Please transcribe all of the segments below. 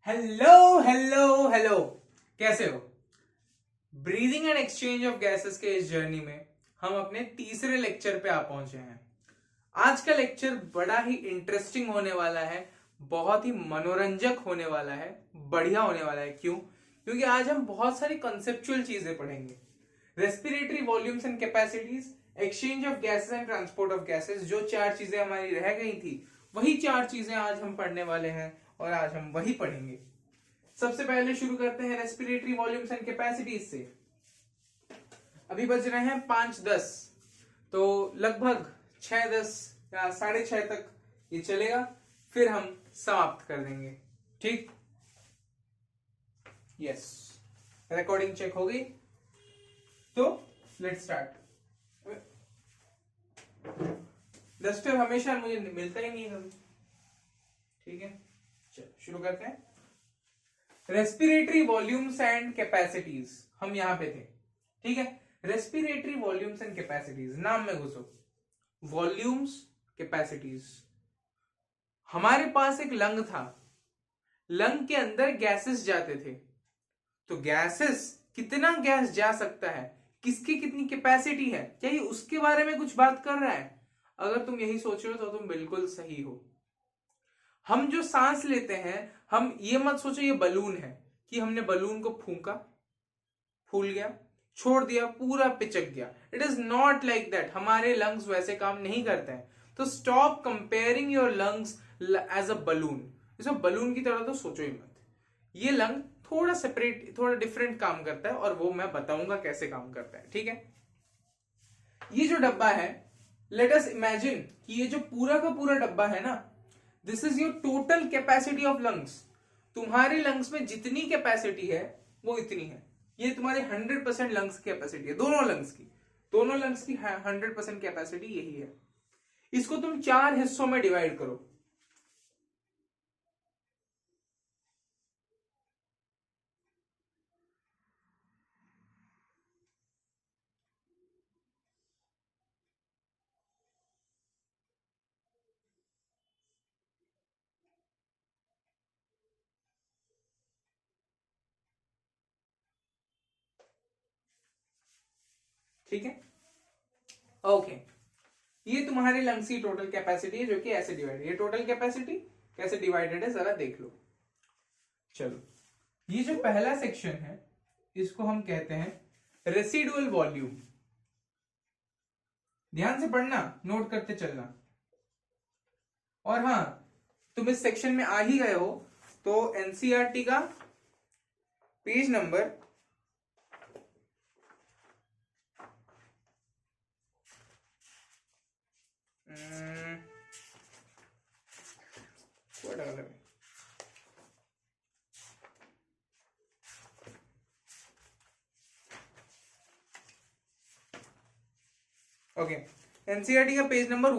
Hello hello hello, कैसे हो? Breathing and exchange of gases के इस जर्नी में हम अपने तीसरे लेक्चर पे आ पहुंचे हैं। आज का लेक्चर बड़ा ही इंटरेस्टिंग होने वाला है, बहुत ही मनोरंजक होने वाला है, बढ़िया होने वाला है। क्यों? क्योंकि आज हम बहुत सारी कंसेप्चुअल चीजें पढ़ेंगे। Respiratory volumes and capacities, exchange of gases and transport of gases, जो चार चीजें हमारी रह गई थी वही चार चीजें आज हम पढ़ने वाले हैं और आज हम वही पढ़ेंगे। सबसे पहले शुरू करते हैं रेस्पिरेटरी वॉल्यूम्स एंड कैपेसिटीज से। अभी बज रहे हैं 5:10, तो लगभग 6:10 या 6:30 तक ये चलेगा, फिर हम समाप्त कर देंगे। ठीक? यस, रिकॉर्डिंग चेक हो गई, तो लेट्स स्टार्ट। डस्टर हमेशा मुझे मिलता ही नहीं है कभी। ठीक है, चलो शुरू करते हैं। रेस्पिरेटरी वॉल्यूम्स एंड कैपेसिटीज, हम यहां पे थे। ठीक है, रेस्पिरेटरी वॉल्यूम्स एंड कैपेसिटीज, नाम में घुसो। Volumes, capacities. हमारे पास एक लंग था, लंग के अंदर गैसेस जाते थे। तो गैसेस, कितना गैस जा सकता है, किसकी कितनी कैपेसिटी है, क्या ये उसके बारे में कुछ बात कर रहा है? अगर तुम यही सोच रहे हो तो तुम बिल्कुल सही हो। हम जो सांस लेते हैं, हम ये मत सोचो ये बलून है कि हमने बलून को फूंका, फूल गया, छोड़ दिया, पूरा पिचक गया। It is not like that. हमारे लंग्स वैसे काम नहीं करते हैं। तो stop comparing your lungs as a balloon. इसे बलून की तरह तो सोचो ही मत। ये लंग थोड़ा सेपरेट, थोड़ा डिफरेंट काम करता है और वो मैं बताऊंगा कैसे काम करता है। ठीक है, ये जो डब्बा है, लेट अस इमेजिन कि ये जो पूरा का पूरा डब्बा है ना, this is your total capacity of lungs. तुम्हारे लंग्स में जितनी कैपेसिटी है वो इतनी है। ये तुम्हारी 100% लंग्स की कैपेसिटी है, दोनों लंग्स की 100% कैपेसिटी यही है। इसको तुम 4 हिस्सों में डिवाइड करो। ठीक है, ओके। ये तुम्हारे लंग्स की टोटल कैपेसिटी है, जो कि ऐसे डिवाइडेड। ये टोटल कैपेसिटी कैसे डिवाइडेड है जरा देख लो। चलो, ये जो पहला सेक्शन है इसको हम कहते हैं रेसिडुअल वॉल्यूम। ध्यान से पढ़ना, नोट करते चलना। और हाँ, तुम इस सेक्शन में आ ही गए हो तो एनसीईआरटी का पेज नंबर 186 का पेज नंबर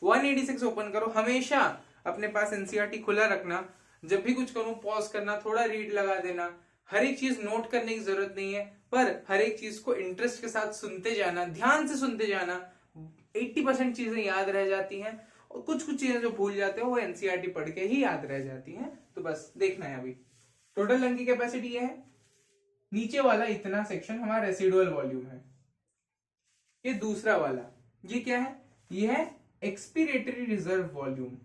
186 ओपन करो। हमेशा अपने पास एनसीईआरटी खुला रखना। जब भी कुछ करूं पॉज करना, थोड़ा रीड लगा देना। हर एक चीज नोट करने की जरूरत नहीं है, पर हर एक चीज को इंटरेस्ट के साथ सुनते जाना, ध्यान से सुनते जाना। 80% चीजें याद रह जाती हैं और कुछ कुछ चीजें जो भूल जाते हो वो एनसीईआरटी पढ़ के ही याद रह जाती हैं। तो बस देखना है। अभी टोटल लंग की कैपेसिटी ये है। नीचे वाला इतना सेक्शन हमारा रेसिडुअल वॉल्यूम है। ये दूसरा वाला, ये क्या है? ये है एक्सपीरेटरी रिजर्व वॉल्यूम।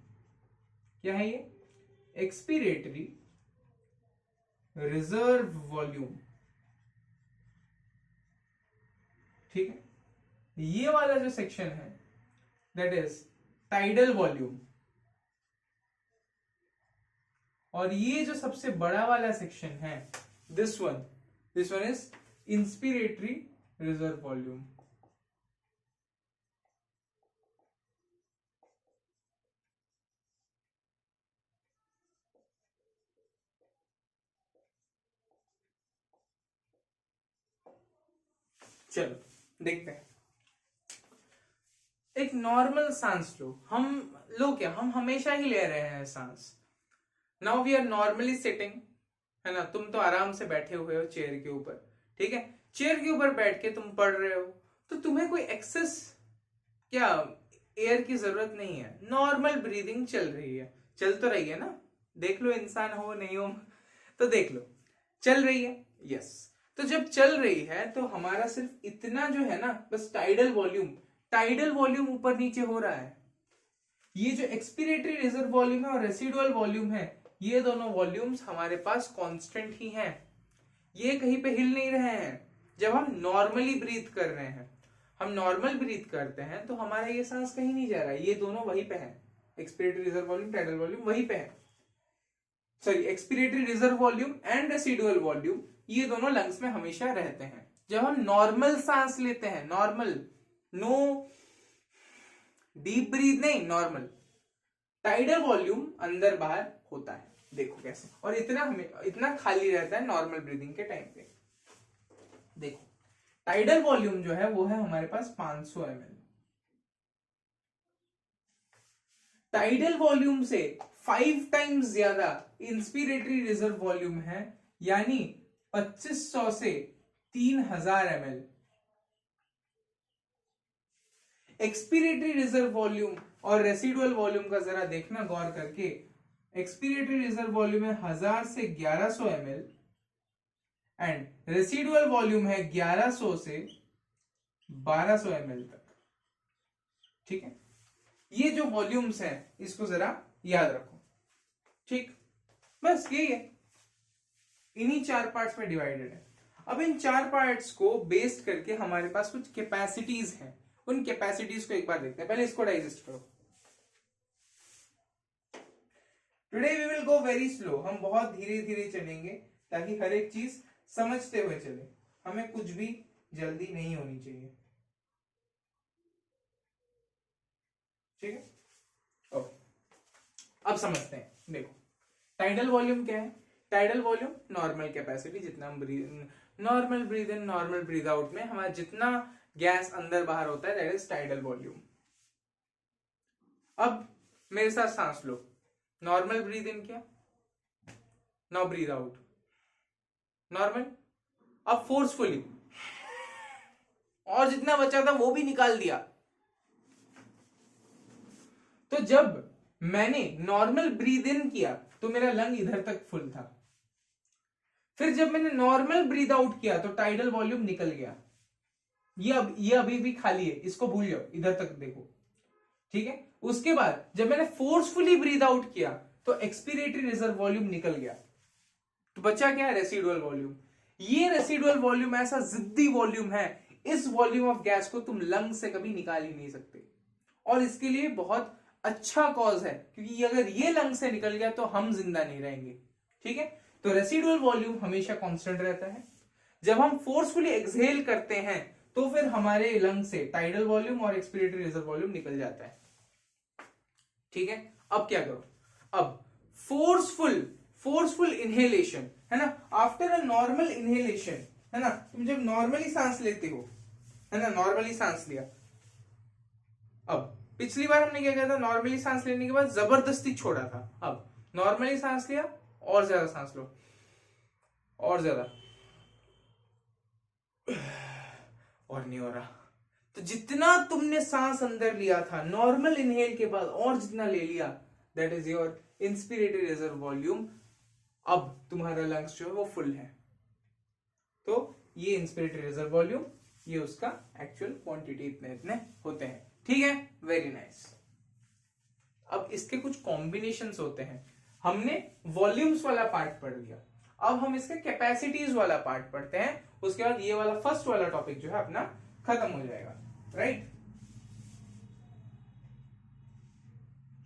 क्या है ये? Expiratory reserve volume. ठीक है, ये वाला जो सेक्शन है दैट इज टाइडल वॉल्यूम। और ये जो सबसे बड़ा वाला सेक्शन है, this one is inspiratory reserve volume. चलो देखते हैं। एक नॉर्मल सांस लो। हम लोग क्या, हम हमेशा ही ले रहे हैं सांस। Now we are normally sitting, है ना? तुम तो आराम से बैठे हुए हो चेयर के ऊपर। ठीक है, चेयर के ऊपर बैठ के तुम पढ़ रहे हो, तो तुम्हें कोई एक्सेस क्या एयर की जरूरत नहीं है। नॉर्मल ब्रीदिंग चल रही है, चल तो रही है ना? देख लो, इंसान हो नहीं हो तो देख लो, चल रही है। यस, तो जब चल रही है तो हमारा सिर्फ इतना जो है ना, बस टाइडल वॉल्यूम ऊपर नीचे हो रहा है। ये जो एक्सपिरेटरी रिजर्व वॉल्यूम है और रेसिडुअल वॉल्यूम है, ये दोनों वॉल्यूम्स हमारे पास कांस्टेंट ही हैं, ये कहीं पे हिल नहीं रहे हैं। जब हम नॉर्मली ब्रीथ कर रहे हैं, हम नॉर्मल ब्रीथ करते हैं तो हमारा ये सांस कहीं नहीं जा रहा है, ये दोनों वहीं पे है। Expiratory reserve volume, tidal volume वहीं पे है। Sorry, expiratory reserve volume and residual volume ये दोनों लंग्स में हमेशा रहते हैं। जब हम नॉर्मल सांस लेते हैं, नॉर्मल, नो डीप ब्रीथ नहीं, नॉर्मल, टाइडल वॉल्यूम अंदर बाहर होता है। देखो कैसे, और इतना खाली रहता है नॉर्मल ब्रीदिंग के टाइम पे। देखो टाइडल वॉल्यूम जो है वो है हमारे पास 500 ml। टाइडल वॉल्यूम से 5 टाइम्स ज्यादा इंस्पिरेटरी रिजर्व वॉल्यूम है, यानी 2500 से 3000 ml। एक्सपिरेटरी रिजर्व वॉल्यूम और रेसिडुअल वॉल्यूम का जरा देखना गौर करके। एक्सपिरेटरी रिजर्व वॉल्यूम है 1000 से 1100 ml एंड रेसिडुअल वॉल्यूम है 1100 से 1200 ml तक। ठीक है, ये जो वॉल्यूम्स हैं इसको जरा याद रखो। ठीक, बस यही है, इन्हीं 4 पार्ट्स में डिवाइडेड है। अब इन 4 पार्ट्स को बेस्ड करके हमारे पास कुछ कैपेसिटीज हैं, उन कैपेसिटीज को एक बार देखते हैं। पहले इसको डाइजेस्ट करो। Today we will go very slow, हम बहुत धीरे धीरे चलेंगे ताकि हर एक चीज समझते हुए चले, हमें कुछ भी जल्दी नहीं होनी चाहिए। ठीक है, ओके, अब समझते हैं। देखो टाइडल वॉल्यूम क्या है? टाइडल वॉल्यूम नॉर्मल कैपेसिटी, जितना हम normal breathe in normal breathe out में हमारा जितना गैस अंदर बाहर होता है, दैट इज टाइडल वॉल्यूम। अब मेरे साथ सांस लो, नॉर्मल ब्रीद इन किया, नाउ ब्रीद आउट, नॉर्मल। अब फोर्सफुली, और जितना बचा था वो भी निकाल दिया। तो जब मैंने नॉर्मल ब्रीद इन किया तो मेरा लंग इधर तक फुल था, फिर जब मैंने नॉर्मल ब्रीद आउट किया तो टाइडल वॉल्यूम निकल गया। ये अभी भी खाली है, इसको भूल जाओ, इधर तक देखो। ठीक है, उसके बाद जब मैंने फोर्सफुली ब्रीद आउट किया तो एक्सपिरेटरी रिजर्व वॉल्यूम निकल गया, तो बचा क्या? Residual volume. ये रेसिडुअल वॉल्यूम ऐसा जिद्दी वॉल्यूम है, इस वॉल्यूम ऑफ गैस को तुम लंग से कभी निकाल ही नहीं सकते, और इसके लिए बहुत अच्छा कॉज है, क्योंकि अगर ये लंग से निकल गया तो हम जिंदा नहीं रहेंगे। ठीक है, तो रेसिडुअल वॉल्यूम हमेशा कांस्टेंट रहता है। जब हम फोर्सफुली एक्सहेल करते हैं तो फिर हमारे लंग से टाइडल वॉल्यूम और एक्सपिरेटरी रिजर्व वॉल्यूम निकल जाता है। ठीक है, अब क्या करो? अब फोर्सफुल इनहेलेशन है ना, आफ्टर अ नॉर्मल इनहेलेशन है ना, तुम जब नॉर्मली सांस लेते हो है ना, नॉर्मली सांस लिया। अब पिछली बार हमने क्या किया था? नॉर्मली सांस लेने के बाद जबरदस्ती छोड़ा था। अब नॉर्मली सांस लिया, और ज्यादा सांस लो, और ज्यादा, और नहीं हो रहा। तो जितना तुमने सांस अंदर लिया था नॉर्मल इनहेल के बाद, और जितना ले लिया, that is your inspiratory reserve volume. अब तुम्हारा लंग्स जो है वो फुल है, तो ये इंस्पिरेटरी रिजर्व वॉल्यूम, ये उसका एक्चुअल क्वांटिटी इतने इतने होते हैं। ठीक है, वेरी नाइस। अब इसके कुछ कॉम्बिनेशंस होते हैं। हमने वॉल्यूम्स वाला पार्ट पढ़ लिया, अब हम इसके कैपेसिटीज वाला पार्ट पढ़ते हैं। उसके बाद ये वाला फर्स्ट वाला टॉपिक जो है अपना खत्म हो जाएगा। राइट,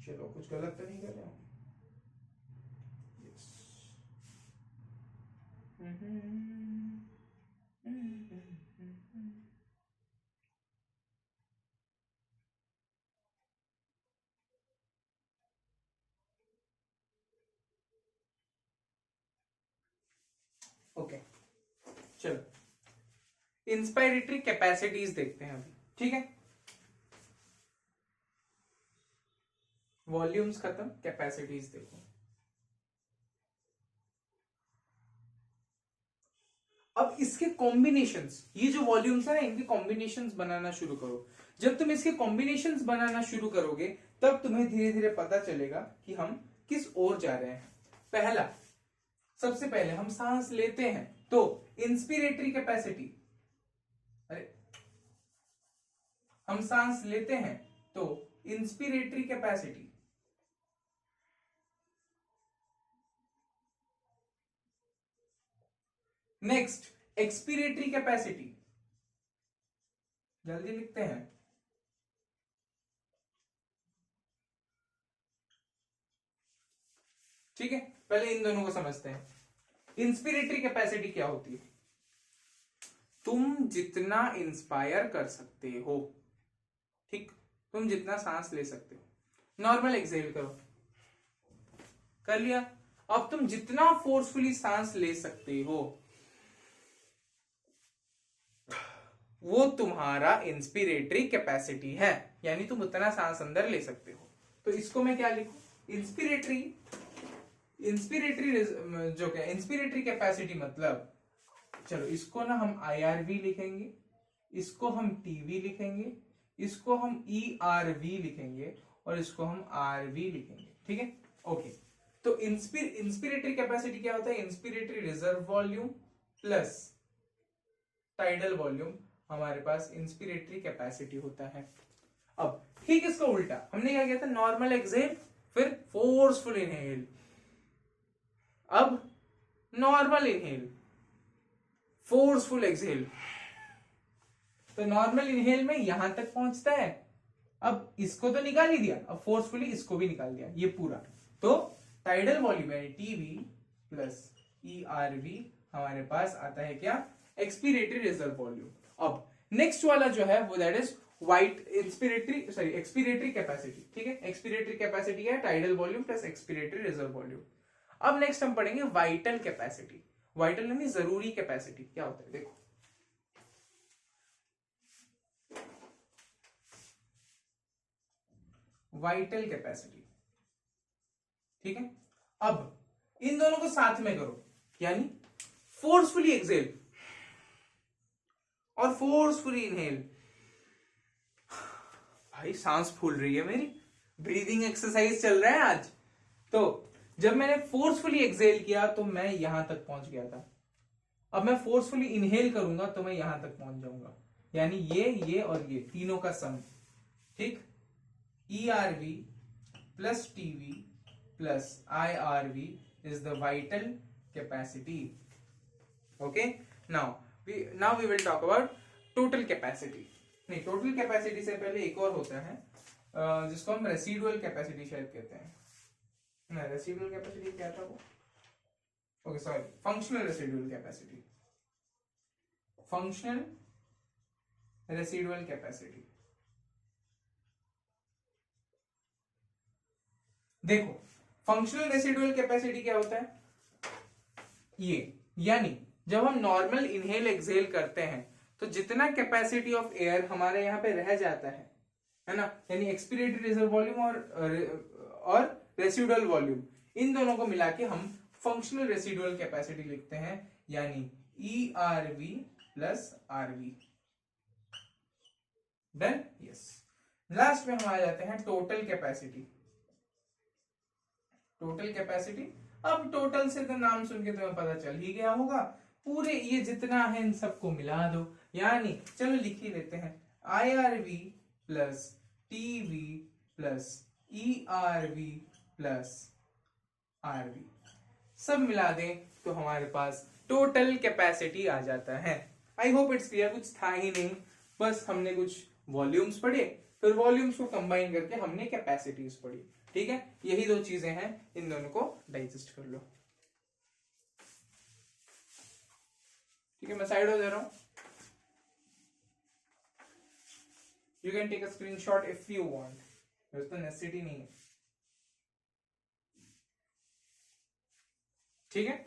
चलो कुछ गलत तो नहीं कर रहे हो? यस। ओके, चलो इंस्पायरेटरी कैपेसिटीज देखते हैं अभी। ठीक है, वॉल्यूम्स खत्म, कैपेसिटीज देखो। अब इसके कॉम्बिनेशंस, ये जो वॉल्यूम्स है ना, इनके कॉम्बिनेशंस बनाना शुरू करो। जब तुम इसके कॉम्बिनेशंस बनाना शुरू करोगे तब तुम्हें धीरे धीरे पता चलेगा कि हम किस ओर जा रहे हैं। पहला, सबसे पहले हम सांस लेते हैं तो इंस्पिरेटरी कैपेसिटी, अरे हम सांस लेते हैं तो inspiratory capacity, next expiratory capacity, जल्दी लिखते हैं, ठीक है। पहले इन दोनों को समझते हैं। इंस्पिरेटरी कैपेसिटी क्या होती है? तुम जितना इंस्पायर कर सकते हो, ठीक, तुम जितना सांस ले सकते हो। नॉर्मल एक्सहेल करो, कर लिया। अब तुम जितना फोर्सफुली सांस ले सकते हो वो तुम्हारा इंस्पिरेटरी कैपेसिटी है, यानी तुम उतना सांस अंदर ले सकते हो। तो इसको मैं क्या लिखूं? इंस्पिरेटरी जो क्या, इंस्पिरेटरी कैपेसिटी मतलब, चलो इसको ना हम IRV लिखेंगे, इसको हम TV लिखेंगे, इसको हम ERV लिखेंगे और इसको हम RV लिखेंगे, ठीक है। ओके, तो इंस्पिरेटरी कैपेसिटी क्या होता है? Inspiratory reserve volume plus tidal volume हमारे पास इंस्पिरेटरी कैपेसिटी होता है। अब ठीक इसका उल्टा, हमने क्या किया था? नॉर्मल एक्सहेल, फिर फोर्सफुल इनहेल, अब नॉर्मल इनहेल, फोर्सफुल एक्सहेल। तो नॉर्मल इनहेल में यहां तक पहुंचता है, अब इसको तो निकाल ही दिया, अब फोर्सफुली इसको भी निकाल दिया, ये पूरा। तो टाइडल वॉल्यूम यानी टीवी प्लस ERV हमारे पास आता है क्या? Expiratory reserve volume. अब नेक्स्ट वाला जो है वो दैट इज एक्सपीरेटरी कैपेसिटी, ठीक है। एक्सपीरेटरी कैपेसिटी है tidal volume plus expiratory reserve volume. अब नेक्स्ट हम पढ़ेंगे वाइटल कैपेसिटी। वाइटल यानी जरूरी कैपेसिटी क्या होता है, देखो। वाइटल कैपेसिटी, ठीक है। अब इन दोनों को साथ में करो, यानी फोर्सफुली एक्सहेल और फोर्सफुली इनहेल। भाई सांस फूल रही है मेरी, ब्रीदिंग एक्सरसाइज चल रहा है आज। तो जब मैंने फोर्सफुली एक्सहेल किया तो मैं यहां तक पहुंच गया था, अब मैं फोर्सफुली इनहेल करूंगा तो मैं यहां तक पहुंच जाऊंगा, यानी ये और ये तीनों का सम, ठीक। ERV plus TV plus IRV is the vital capacity. Okay, now we will talk about total capacity. नहीं, total capacity से पहले एक और होता है जिसको हम रेसिडुअल कैपेसिटी शायद कहते हैं ना। रेसिडुअल कैपेसिटी क्या था वो? Okay sorry, functional residual capacity. Functional residual capacity, देखो फंक्शनल रेसिडुअल कैपेसिटी क्या होता है? ये, यानी जब हम नॉर्मल इनहेल एक्सहेल करते हैं तो जितना कैपेसिटी ऑफ एयर हमारे यहां पे रह जाता है ना, यानी एक्सपीरेटरी रिजर्व वॉल्यूम और रेसिडुअल वॉल्यूम, इन दोनों को मिला के हम फंक्शनल रेसिडुअल कैपेसिटी लिखते हैं, यानी ERV plus RV। Done? Yes. Last में हम आ जाते हैं टोटल कैपेसिटी। टोटल कैपेसिटी, अब टोटल से तो नाम सुन के तुम्हें पता चल ही गया होगा, पूरे ये जितना है इन सबको मिला दो, यानी चलो लिख ही लेते हैं IRV plus TV plus ERV plus RV, सब मिला दें तो हमारे पास टोटल कैपेसिटी आ जाता है। आई होप इट्स क्लियर, कुछ था ही नहीं, बस हमने कुछ वॉल्यूम्स पढ़े, फिर वॉल्यूम्स को कंबाइन करके हमने कैपेसिटीज पढ़ी, ठीक है। यही दो चीजें हैं, इन दोनों को डाइजेस्ट कर लो, ठीक है। मैं साइड हो जा रहा हूं, you can take a screenshot if you want, तो नेसेसिटी नहीं है, ठीक है।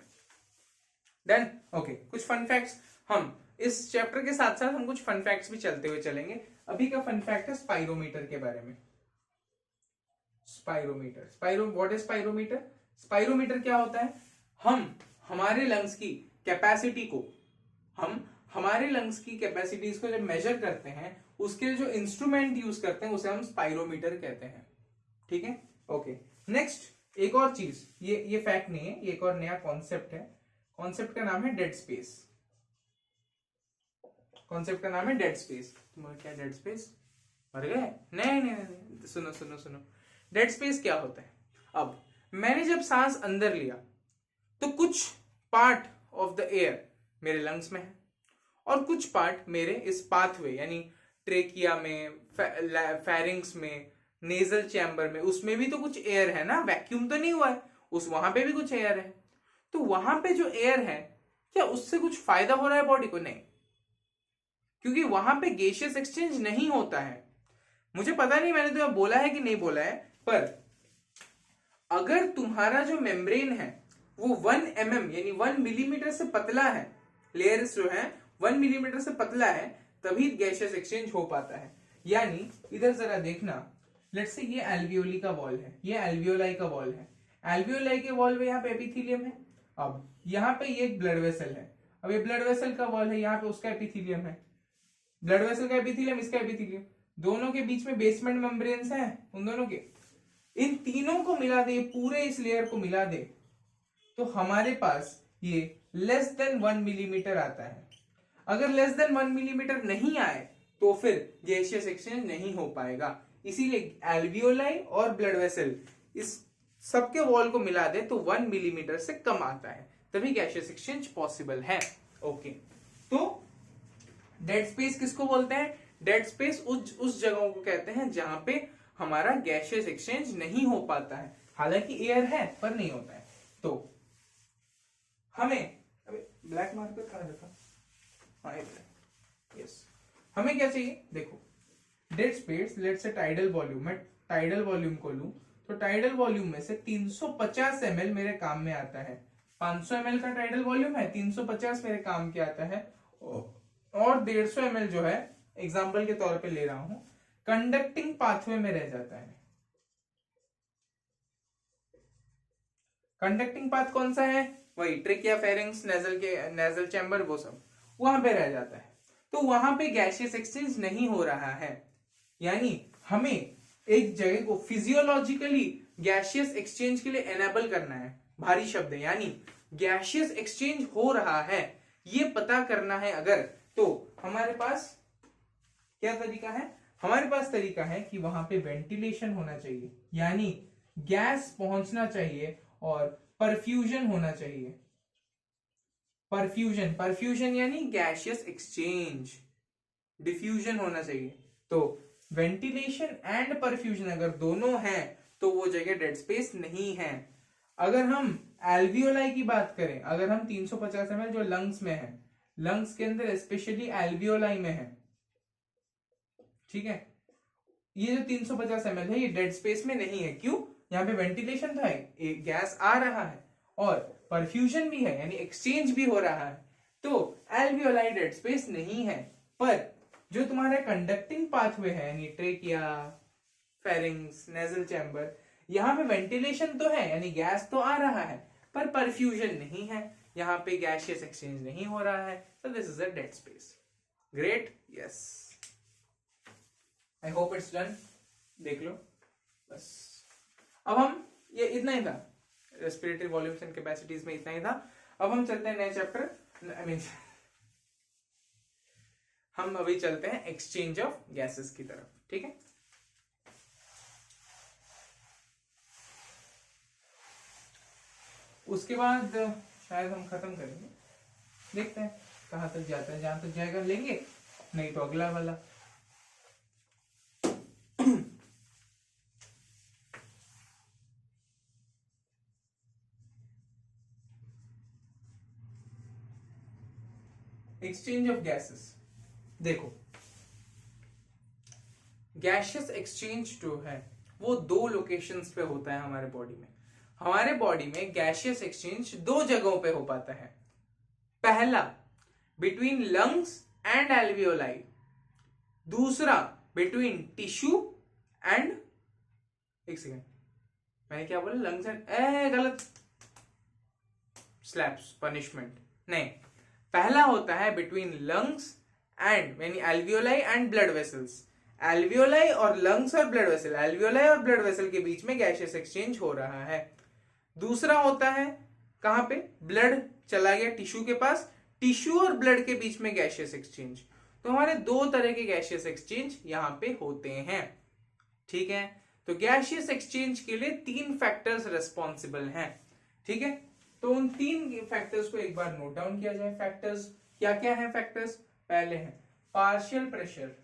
डन? ओके, कुछ फन फैक्ट्स, हम इस चैप्टर के साथ साथ हम कुछ फन फैक्ट्स भी चलते हुए चलेंगे। अभी का फन फैक्ट है स्पाइरोमीटर के बारे में। Spirometer, what is spirometer? Spirometer क्या होता है? हम हमारे लंग्स की कैपेसिटी को, हमारे लंग्स की कैपेसिटीज को जब मेजर करते हैं, उसके लिए जो इंस्ट्रूमेंट यूज करते हैं उसे हम स्पाइरोमीटर कहते हैं, ठीक है। ओके, नेक्स्ट एक और चीज, ये फैक्ट नहीं है, ये एक और नया कॉन्सेप्ट है। कॉन्सेप्ट का नाम है डेड स्पेस। कॉन्सेप्ट का नाम है डेड स्पेस। तुम्हारा क्या डेड स्पेस, मर गए? नहीं नहीं नहीं, सुनो सुनो सुनो, डेड स्पेस क्या होता है? अब मैंने जब सांस अंदर लिया तो कुछ पार्ट ऑफ द एयर मेरे लंग्स में है और कुछ पार्ट मेरे इस पाथवे यानी ट्रेकिया में, फेरिंग्स में, नेजल चैम्बर में, उसमें भी तो कुछ एयर है ना, वैक्यूम तो नहीं हुआ है, उस वहां पे भी कुछ एयर है। तो वहां पे जो एयर है, क्या उससे कुछ फायदा हो रहा है बॉडी को? नहीं, क्योंकि वहां पे गैसियस एक्सचेंज नहीं होता है। मुझे पता नहीं मैंने तुम्हें बोला है कि नहीं बोला है, पर अगर तुम्हारा जो मेम्ब्रेन है वो 1 mm यानी 1 मिलीमीटर से पतला है, लेयर्स जो है 1 मिलीमीटर से पतला है, तभी गैसियस एक्सचेंज हो पाता है। यानी इधर जरा देखना, लेट्स से ये एल्वियोली का वॉल है, ये एल्वियोलाई का वॉल है। एल्वियोलाई के वॉल में यहाँ पे एपिथेलियम है। अब यहाँ पे ये एक ब्लड वेसल है, अब ये ब्लड वेसल का वॉल है, यहाँ पे उसका एपिथेलियम है। ब्लड वेसल का एपिथेलियम, इसका एपिथेलियम, दोनों के बीच में बेसमेंट मेम्ब्रेन्स हैं, उन दोनों के, इन तीनों को मिला दे, पूरे इस लेयर को मिला दे, तो हमारे पास ये लेस देन 1 मिलीमीटर आता है। अगर लेस देन 1 मिलीमीटर नहीं आए तो फिर गैसियस एक्सचेंज नहीं हो पाएगा। इसीलिए एल्वियोलाई और ब्लड वेसल इस सबके वॉल को मिला दे तो 1 मिलीमीटर से कम आता है, तभी गैसियस एक्सचेंज पॉसिबल है। ओके, तो डेड स्पेस किसको बोलते हैं? डेड स्पेस उस जगहों को कहते हैं जहां पे हमारा गैसियस एक्सचेंज नहीं हो पाता है, हालांकि एयर है पर नहीं होता है। तो हमें, अबे ब्लैक मार्कर कहां रखा? हाँ, यस, हमें क्या चाहिए? देखो, dead space, let's say tidal volume, मैं टाइडल वॉल्यूम को लूं तो टाइडल वॉल्यूम में से 350 ml मेरे काम में आता है। 500 ml का टाइडल वॉल्यूम है, 350 मेरे काम के आता है, और 150 ml जो है, एग्जाम्पल के तौर पे ले रहा हूं, कंडक्टिंग पाथवे में रह जाता है। कंडक्टिंग पाथ कौन सा है? वही ट्रेकिया, फेरिंग्स, नेजल चैम्बर, वो सब वहां पे रह जाता है। तो वहां पे गैसियस एक्सचेंज नहीं हो रहा है। यानी हमें एक जगह को फिजियोलॉजिकली गैसियस एक्सचेंज के लिए एनेबल करना है, भारी शब्द है, यानी गैसियस एक्सचेंज हो रहा है ये पता करना है अगर, तो हमारे पास क्या तरीका है? हमारे पास तरीका है कि वहां पे वेंटिलेशन होना चाहिए, यानी गैस पहुंचना चाहिए और परफ्यूजन होना चाहिए। परफ्यूजन यानी गैसियस एक्सचेंज, डिफ्यूजन होना चाहिए। तो वेंटिलेशन एंड परफ्यूजन अगर दोनों हैं तो वो जगह डेड स्पेस नहीं है। अगर हम एल्वियोलाई की बात करें, अगर हम 350 ml जो लंग्स में है, लंग्स के अंदर स्पेशली एल्वियोलाई में है, ठीक है, ये जो 350 ml है ये डेड स्पेस में नहीं है। क्यों? यहाँ पे वेंटिलेशन था, गैस आ रहा है, और परफ्यूजन भी है यानी एक्सचेंज भी हो रहा है, तो एल्वियोलाई डेड स्पेस नहीं है। पर जो तुम्हारा कंडक्टिंग पाथवे है यानी ट्रेकिया, फेरिंग्स, नेजल चैम्बर, यहाँ पे वेंटिलेशन तो है यानी गैस तो आ रहा है, पर परफ्यूजन नहीं है, यहाँ पे गैसियस एक्सचेंज नहीं हो रहा है, so this is a dead space. Great, yes. I hope it's done. देख लो बस। अब हम, ये इतना ही था, रेस्पिरेटरी वॉल्यूम्स एंड कैपेसिटीज में इतना ही था। अब हम चलते हैं नए चैप्टर, आई मीन हम अभी चलते हैं एक्सचेंज ऑफ गैसेस की तरफ, ठीक है। उसके बाद शायद हम खत्म करेंगे, देखते हैं कहां तक जाता है, जहां तक जाएगा लेंगे, नहीं तो अगला वाला। एक्सचेंज ऑफ गैसेस, देखो गैसियस एक्सचेंज जो है वो 2 लोकेशंस पे होता है हमारे बॉडी में। हमारे बॉडी में गैसियस एक्सचेंज 2 जगहों पे हो पाता है। पहला बिटवीन लंग्स एंड एल्वियोलाई, दूसरा बिटवीन टिश्यू एंड, एक सेकेंड मैंने क्या बोला? लंग्स एंड, गलत, स्लैप्स, पनिशमेंट नहीं, पहला होता है बिटवीन लंग्स एंड यानी alveoli and blood vessels. Alveoli और लंग्स और ब्लड वेसल, एल्वियोलाई और ब्लड वेसल के बीच में गैसियस एक्सचेंज हो रहा है। दूसरा होता है कहां पे, ब्लड चला गया टिश्यू के पास, टिश्यू और ब्लड के बीच में गैशियस एक्सचेंज। तो हमारे दो तरह के गैशियस एक्सचेंज यहां पे होते हैं, ठीक है। तो गैशियस एक्सचेंज के लिए 3 फैक्टर्स रिस्पॉन्सिबल हैं, ठीक है। तो उन 3 फैक्टर्स को एक बार नोट डाउन किया जाए। फैक्टर्स क्या क्या है? फैक्टर्स पहले है पार्शियल प्रेशर,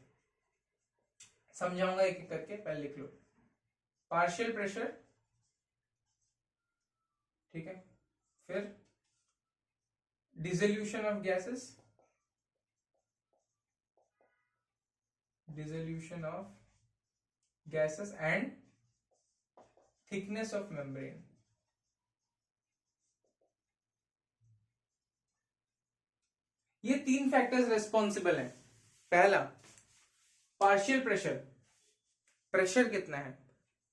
समझाऊंगा एक एक करके, पहले लिख लो पार्शियल प्रेशर, ठीक है। फिर dissolution of gases, dissolution of gases and thickness of membrane. ये 3 फैक्टर्स रिस्पॉन्सिबल हैं। पहला पार्शियल प्रेशर, प्रेशर कितना है,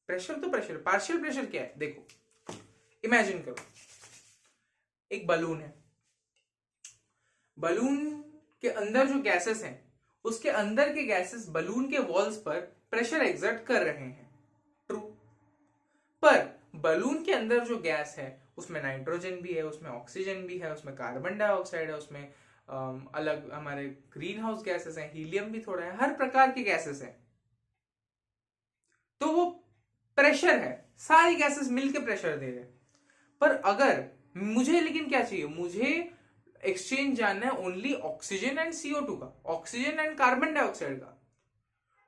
प्रेशर तो प्रेशर, पार्शियल प्रेशर क्या है? देखो इमेजिन करो एक बलून है, बलून के अंदर जो गैसेस हैं उसके अंदर के गैसेस बलून के वॉल्स पर प्रेशर एक्सर्ट कर रहे हैं, ट्रू। पर बलून के अंदर जो गैस है उसमें नाइट्रोजन भी है, उसमें ऑक्सीजन भी है, उसमें कार्बन डाइऑक्साइड है, उसमें अलग हमारे ग्रीन हाउस गैसेस हैं, हीलियम भी थोड़ा है, हर प्रकार के गैसेस हैं। तो वो प्रेशर है, सारी गैसेस मिलकर प्रेशर दे रहे हैं। पर अगर मुझे, लेकिन क्या चाहिए, मुझे एक्सचेंज जानना है ओनली ऑक्सीजन एंड CO2 का, ऑक्सीजन एंड कार्बन डाइऑक्साइड का।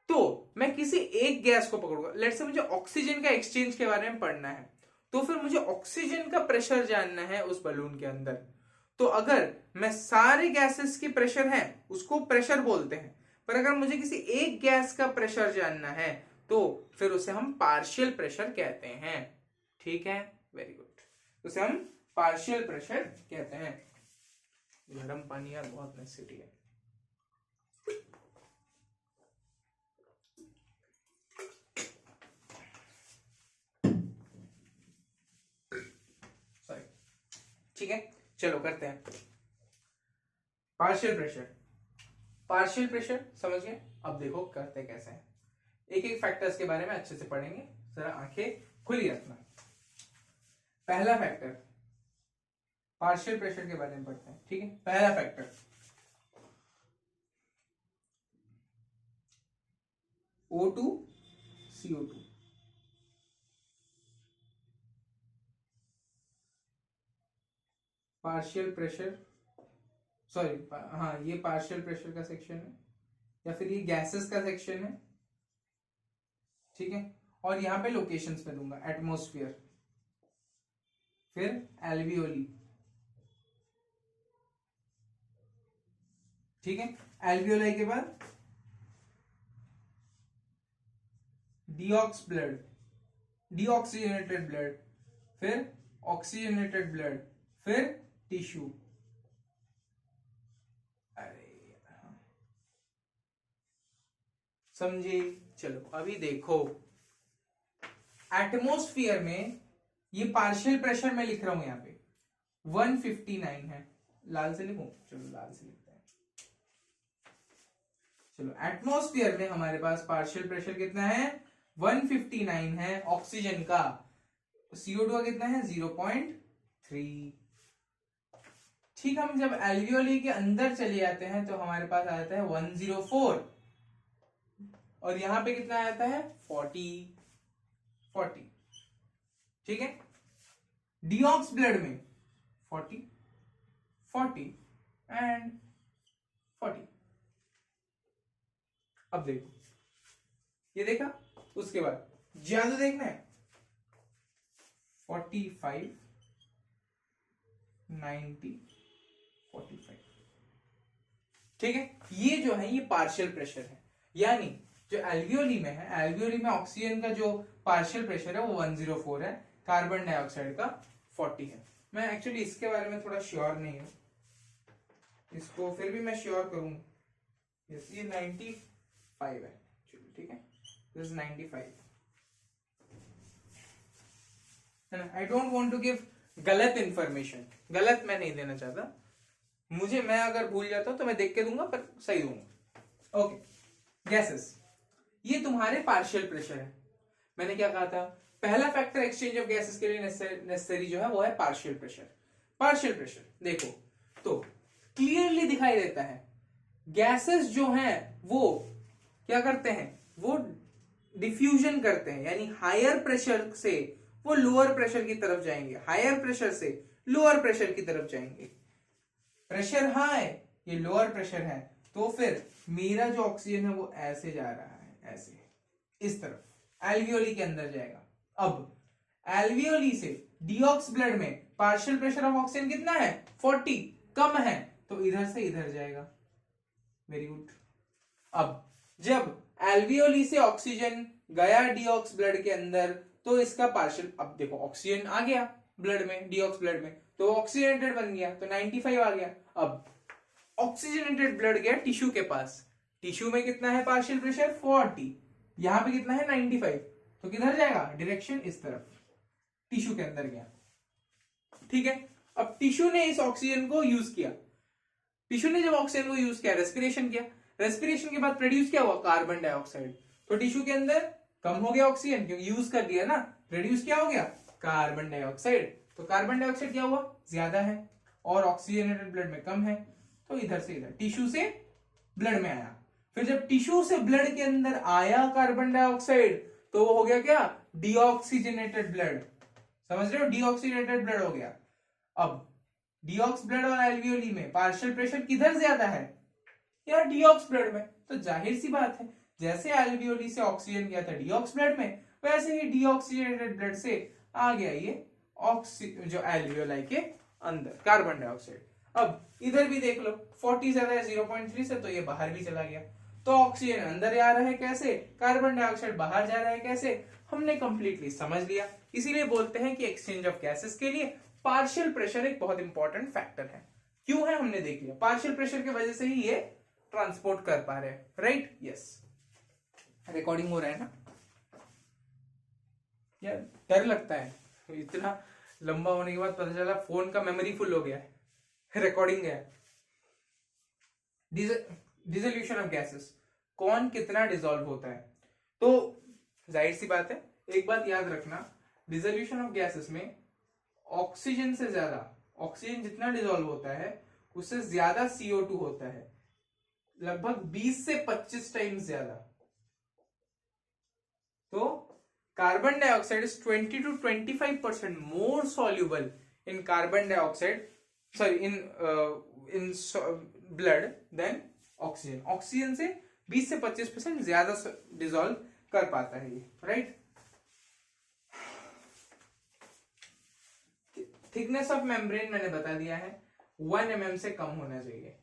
तो मैं किसी एक गैस को पकड़ूंगा, लेट्स से मुझे ऑक्सीजन का एक्सचेंज के बारे में पढ़ना है, तो फिर मुझे ऑक्सीजन का प्रेशर जानना है उस बलून के अंदर। तो अगर मैं सारे गैसेस के प्रेशर हैं उसको प्रेशर बोलते हैं, पर अगर मुझे किसी एक गैस का प्रेशर जानना है तो फिर उसे हम पार्शियल प्रेशर कहते हैं, ठीक है। वेरी गुड, उसे हम पार्शियल प्रेशर कहते हैं। गर्म पानी यार बहुत नेसेसिटी है। सॉरी, ठीक है, चलो करते हैं पार्शियल प्रेशर। पार्शियल प्रेशर समझ गए? अब देखो करते कैसे हैं, एक एक फैक्टर्स के बारे में अच्छे से पढ़ेंगे, जरा आंखें खुली रखना। पहला फैक्टर पार्शियल प्रेशर के बारे में पढ़ते हैं, ठीक है। पहला factor O2 CO2, partial pressure, sorry हाँ ये पार्शियल प्रेशर का सेक्शन है या फिर ये गैसेस का सेक्शन है, ठीक है। और यहां पे लोकेशंस पे दूंगा, एटमॉस्फेयर, फिर एल्वियोली, ठीक है। एल्वियोलाई के बाद डीऑक्स ब्लड, डीऑक्सीजनेटेड ब्लड, फिर ऑक्सीजनेटेड ब्लड, फिर टिश्यू। अरे समझे? चलो अभी देखो एटमॉस्फेयर में ये पार्शियल प्रेशर मैं लिख रहा हूं यहां पे 159 है, लाल से लिखूं, चलो लाल से लिखते हैं। चलो एटमॉस्फेयर में हमारे पास पार्शियल प्रेशर कितना है, 159 है ऑक्सीजन का, CO2 का कितना है 0.3। ठीक, हम जब एल्वियोली के अंदर चले जाते हैं तो हमारे पास आ जाता है 104 और यहां पे कितना आता है 40, ठीक है। डीऑक्स ब्लड में 40 एंड 40। अब देखो ये देखा, उसके बाद ज्यादा देखना है 45, 90, 45, ठीक है। ये जो है ये पार्शियल प्रेशर है, यानी जो एल्वियोली में है, एल्वियोली में ऑक्सीजन का जो पार्शियल प्रेशर है वो 104 है, कार्बन डाइऑक्साइड का 40 है। मैं एक्चुअली इसके बारे में थोड़ा श्योर नहीं हूं, इसको फिर भी मैं श्योर करूंगा। ये 95 है, ठीक है, दिस इज 95 है ना। I don't want to give गलत इंफॉर्मेशन, गलत मैं नहीं देना चाहता, मुझे, मैं अगर भूल जाता हूं तो मैं देख के दूंगा पर सही दूंगा। ओके, गैसेस, ये तुम्हारे पार्शियल प्रेशर है। मैंने क्या कहा था, पहला फैक्टर एक्सचेंज ऑफ गैसेस के लिए नेसेसरी जो है वो है पार्शियल प्रेशर। पार्शियल प्रेशर देखो तो क्लियरली दिखाई देता है, गैसेस जो हैं वो क्या करते हैं, वो डिफ्यूजन करते हैं, यानी हायर प्रेशर से वो लोअर प्रेशर की तरफ जाएंगे, हायर प्रेशर से लोअर प्रेशर की तरफ जाएंगे। प्रेशर हाई, ये लोअर प्रेशर है, तो फिर मेरा जो ऑक्सीजन है वो ऐसे जा रहा है, ऐसे इस तरफ एल्वियोली के अंदर जाएगा। अब एल्वियोली से डीऑक्स ब्लड में पार्शियल प्रेशर ऑफ ऑक्सीजन कितना है 40, कम है, तो इधर से इधर जाएगा। Very good. अब जब एल्वियोली से ऑक्सीजन गया डीऑक्स ब्लड के अंदर, तो इसका पार्शियल, अब देखो ऑक्सीजन आ गया ब्लड में, डीऑक्स ब्लड में, तो ऑक्सीजनेटेड बन गया, तो 95 आ गया। अब ऑक्सीजनेटेड ब्लड गया टिश्यू के पास, टिश्यू में कितना है पार्शियल प्रेशर 40, यहां पे कितना है 95, तो किधर जाएगा, डायरेक्शन इस तरफ, टिश्यू के अंदर गया। ठीक है, अब टिश्यू ने इस ऑक्सीजन को यूज किया, टिश्यू ने जब ऑक्सीजन को यूज किया, रेस्पिरेशन किया, रेस्पिरेशन के बाद प्रोड्यूस क्या हुआ कार्बन डाइऑक्साइड, तो टिश्यू के अंदर कम हो गया ऑक्सीजन क्योंकि यूज कर दिया ना, प्रोड्यूस क्या हो गया कार्बन डाइऑक्साइड, तो कार्बन डाइऑक्साइड क्या हुआ ज्यादा है और ऑक्सीजनेटेड ब्लड में कम है, तो इधर से इधर टिश्यू से ब्लड में आया। फिर जब टिश्यू से ब्लड के अंदर आया कार्बन डाइऑक्साइड, तो वो हो गया क्या डीऑक्सीजनेटेड ब्लड, समझ रहे हो, डीऑक्सीजनेटेड ब्लड हो गया। अब डीऑक्स ब्लड और एल्वियोली में पार्शियल प्रेशर किधर ज्यादा है, यार डीऑक्स ब्लड में, तो जाहिर सी बात है जैसे एल्वियोली से ऑक्सीजन गया था डीऑक्स ब्लड में, वैसे ही डीऑक्सीजनेटेड ब्लड से आ गया ये जो एल्वियोलाई के अंदर कार्बन डाइऑक्साइड। अब इधर भी देख लो 40 ज्यादा है 0.3 से, तो ये बाहर भी चला गया, तो ऑक्सीजन अंदर आ रहा है कैसे, कार्बन डाइऑक्साइड बाहर जा रहा है कैसे, हमने कंप्लीटली समझ लिया। इसीलिए बोलते हैं कि एक्सचेंज ऑफ गैसेस के लिए पार्शियल प्रेशर एक बहुत इंपॉर्टेंट फैक्टर है। क्यों है हमने देख लिया, पार्शियल प्रेशर की वजह से ही ये ट्रांसपोर्ट कर पा रहे हैं, राइट, यस। रिकॉर्डिंग हो रहा है ना यार, डर लगता है इतना लंबा होने के बाद पता चला फोन का मेमोरी फुल हो गया है, रिकॉर्डिंग है। डिसोल्यूशन ऑफ गैसेस, कौन कितना डिसॉल्व होता है, तो जाहिर सी बात है, एक बात याद रखना, डिसोल्यूशन ऑफ गैसेस में ऑक्सीजन से ज्यादा, ऑक्सीजन जितना डिसॉल्व होता है उससे ज्यादा CO2 होता है, लगभग 20 से 25 टाइम्स ज्यादा। तो carbon dioxide is 20 to 25% more soluble in carbon dioxide, sorry in blood then oxygen, oxygen से 20 से 25% ज्यादा डिसॉल्व कर पाता है ये, राइट। थिकनेस ऑफ मेम्ब्रेन मैंने बता दिया है 1 mm से कम होना चाहिए,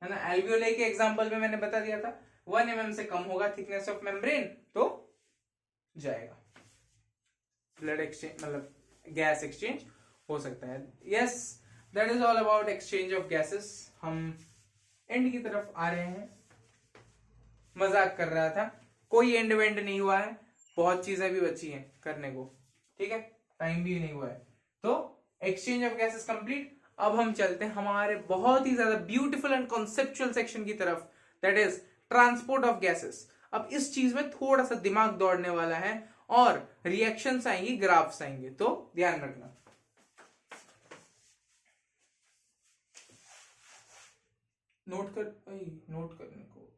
है ना, एल्वियोलाई के एग्जांपल में मैंने बता दिया था 1 mm से कम होगा थिकनेस ऑफ मेम्ब्रेन, तो जाएगा ब्लड एक्सचेंज, मतलब गैस एक्सचेंज हो सकता है। Yes, that is all about exchange of gases. हम एंड की तरफ आ रहे हैं, मजाक कर रहा था, कोई एंड वेंड नहीं हुआ है, बहुत चीजें भी बची हैं करने को, ठीक है, टाइम भी नहीं हुआ है, तो एक्सचेंज ऑफ गैसेस कंप्लीट। अब हम चलते हैं हमारे बहुत ही ज्यादा ब्यूटीफुल एंड कॉन्सेप्चुअल सेक्शन की तरफ, that is transport of gases. अब इस चीज में थोड़ा सा दिमाग दौड़ने वाला है और रिएक्शंस आएंगी, ग्राफ्स आएंगे, तो ध्यान रखना। नोट करने को,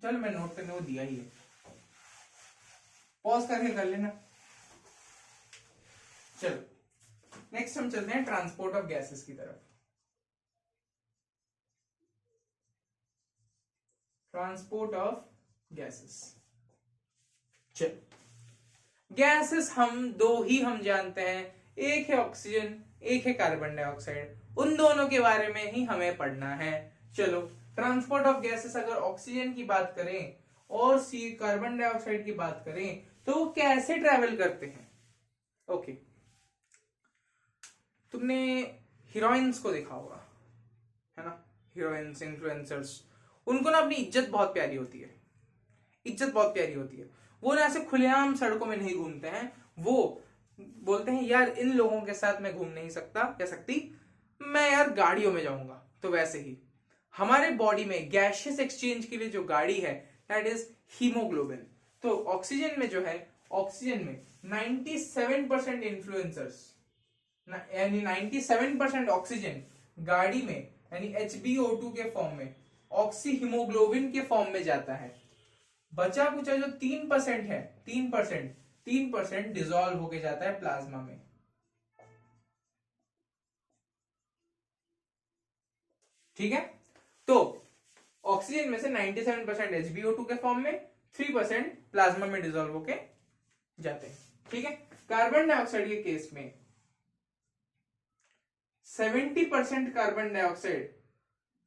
चल मैं नोट करने को दिया ही है, पॉज करके कर लेना। चलो नेक्स्ट हम चलते हैं ट्रांसपोर्ट ऑफ गैसेस की तरफ। ट्रांसपोर्ट ऑफ गैसेस, चलो गैसेस हम दो ही हम जानते हैं, एक है ऑक्सीजन, एक है कार्बन डाइऑक्साइड, उन दोनों के बारे में ही हमें पढ़ना है। चलो ट्रांसपोर्ट ऑफ गैसेस, अगर ऑक्सीजन की बात करें और कार्बन डाइऑक्साइड की बात करें तो वो कैसे ट्रेवल करते हैं। ओके, तुमने हीरोइंस को देखा होगा, है ना, हीरोइंस, इन्फ्लुएंसर्स, उनको ना अपनी इज्जत बहुत प्यारी होती है, इज्जत बहुत प्यारी होती है, वो ना ऐसे खुलेआम सड़कों में नहीं घूमते हैं, वो बोलते हैं यार इन लोगों के साथ मैं घूम नहीं सकता या सकती, मैं यार गाड़ियों में जाऊंगा। तो वैसे ही हमारे बॉडी में गैशियस एक्सचेंज के लिए जो गाड़ी है दैट इज हीमोग्लोबिन। तो ऑक्सीजन में जो है, ऑक्सीजन में 97% इन्फ्लुएंसर्स, यानी 97% ऑक्सीजन गाड़ी में यानी HbO2 के फॉर्म में, ऑक्सी हीमोग्लोबिन के फॉर्म में जाता है। बचा कुचा जो 3% है, 3% डिसॉल्व होके जाता है प्लाज्मा में। ठीक है, तो ऑक्सीजन में से 97% HbO2 के फॉर्म में, 3% प्लाज्मा में डिसॉल्व होके जाते हैं। ठीक है, कार्बन डाइऑक्साइड के केस में 70% कार्बन डाइऑक्साइड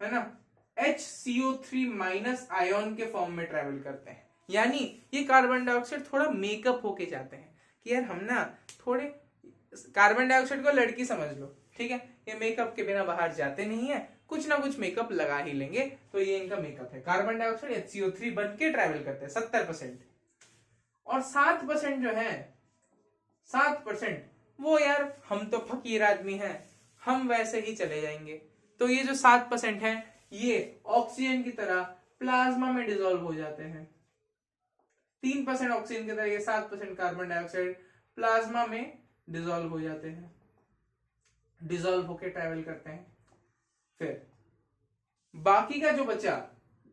है ना HCO3 माइनस आयोन के फॉर्म में ट्रेवल करते हैं। यानी ये कार्बन डाइऑक्साइड थोड़ा मेकअप होके जाते हैं कि यार हम ना थोड़े, कार्बन डाइऑक्साइड को लड़की समझ लो, ठीक है, ये मेकअप के बिना बाहर जाते नहीं है, कुछ ना कुछ मेकअप लगा ही लेंगे, तो ये इनका मेकअप है। कार्बन डाइऑक्साइड HCO3 बन के ट्रेवल करते हैं 70%। और 7% जो है, 7% वो यार हम तो फकीर आदमी हैं, हम वैसे ही चले जाएंगे। तो ये जो 7% है ये ऑक्सीजन की तरह प्लाज्मा में डिसॉल्व हो जाते हैं। 3% ऑक्सीजन की तरह ये 7% कार्बन डाइऑक्साइड प्लाज्मा में डिसॉल्व हो जाते हैं, डिसॉल्व होके ट्रैवल करते हैं। फिर बाकी का जो बचा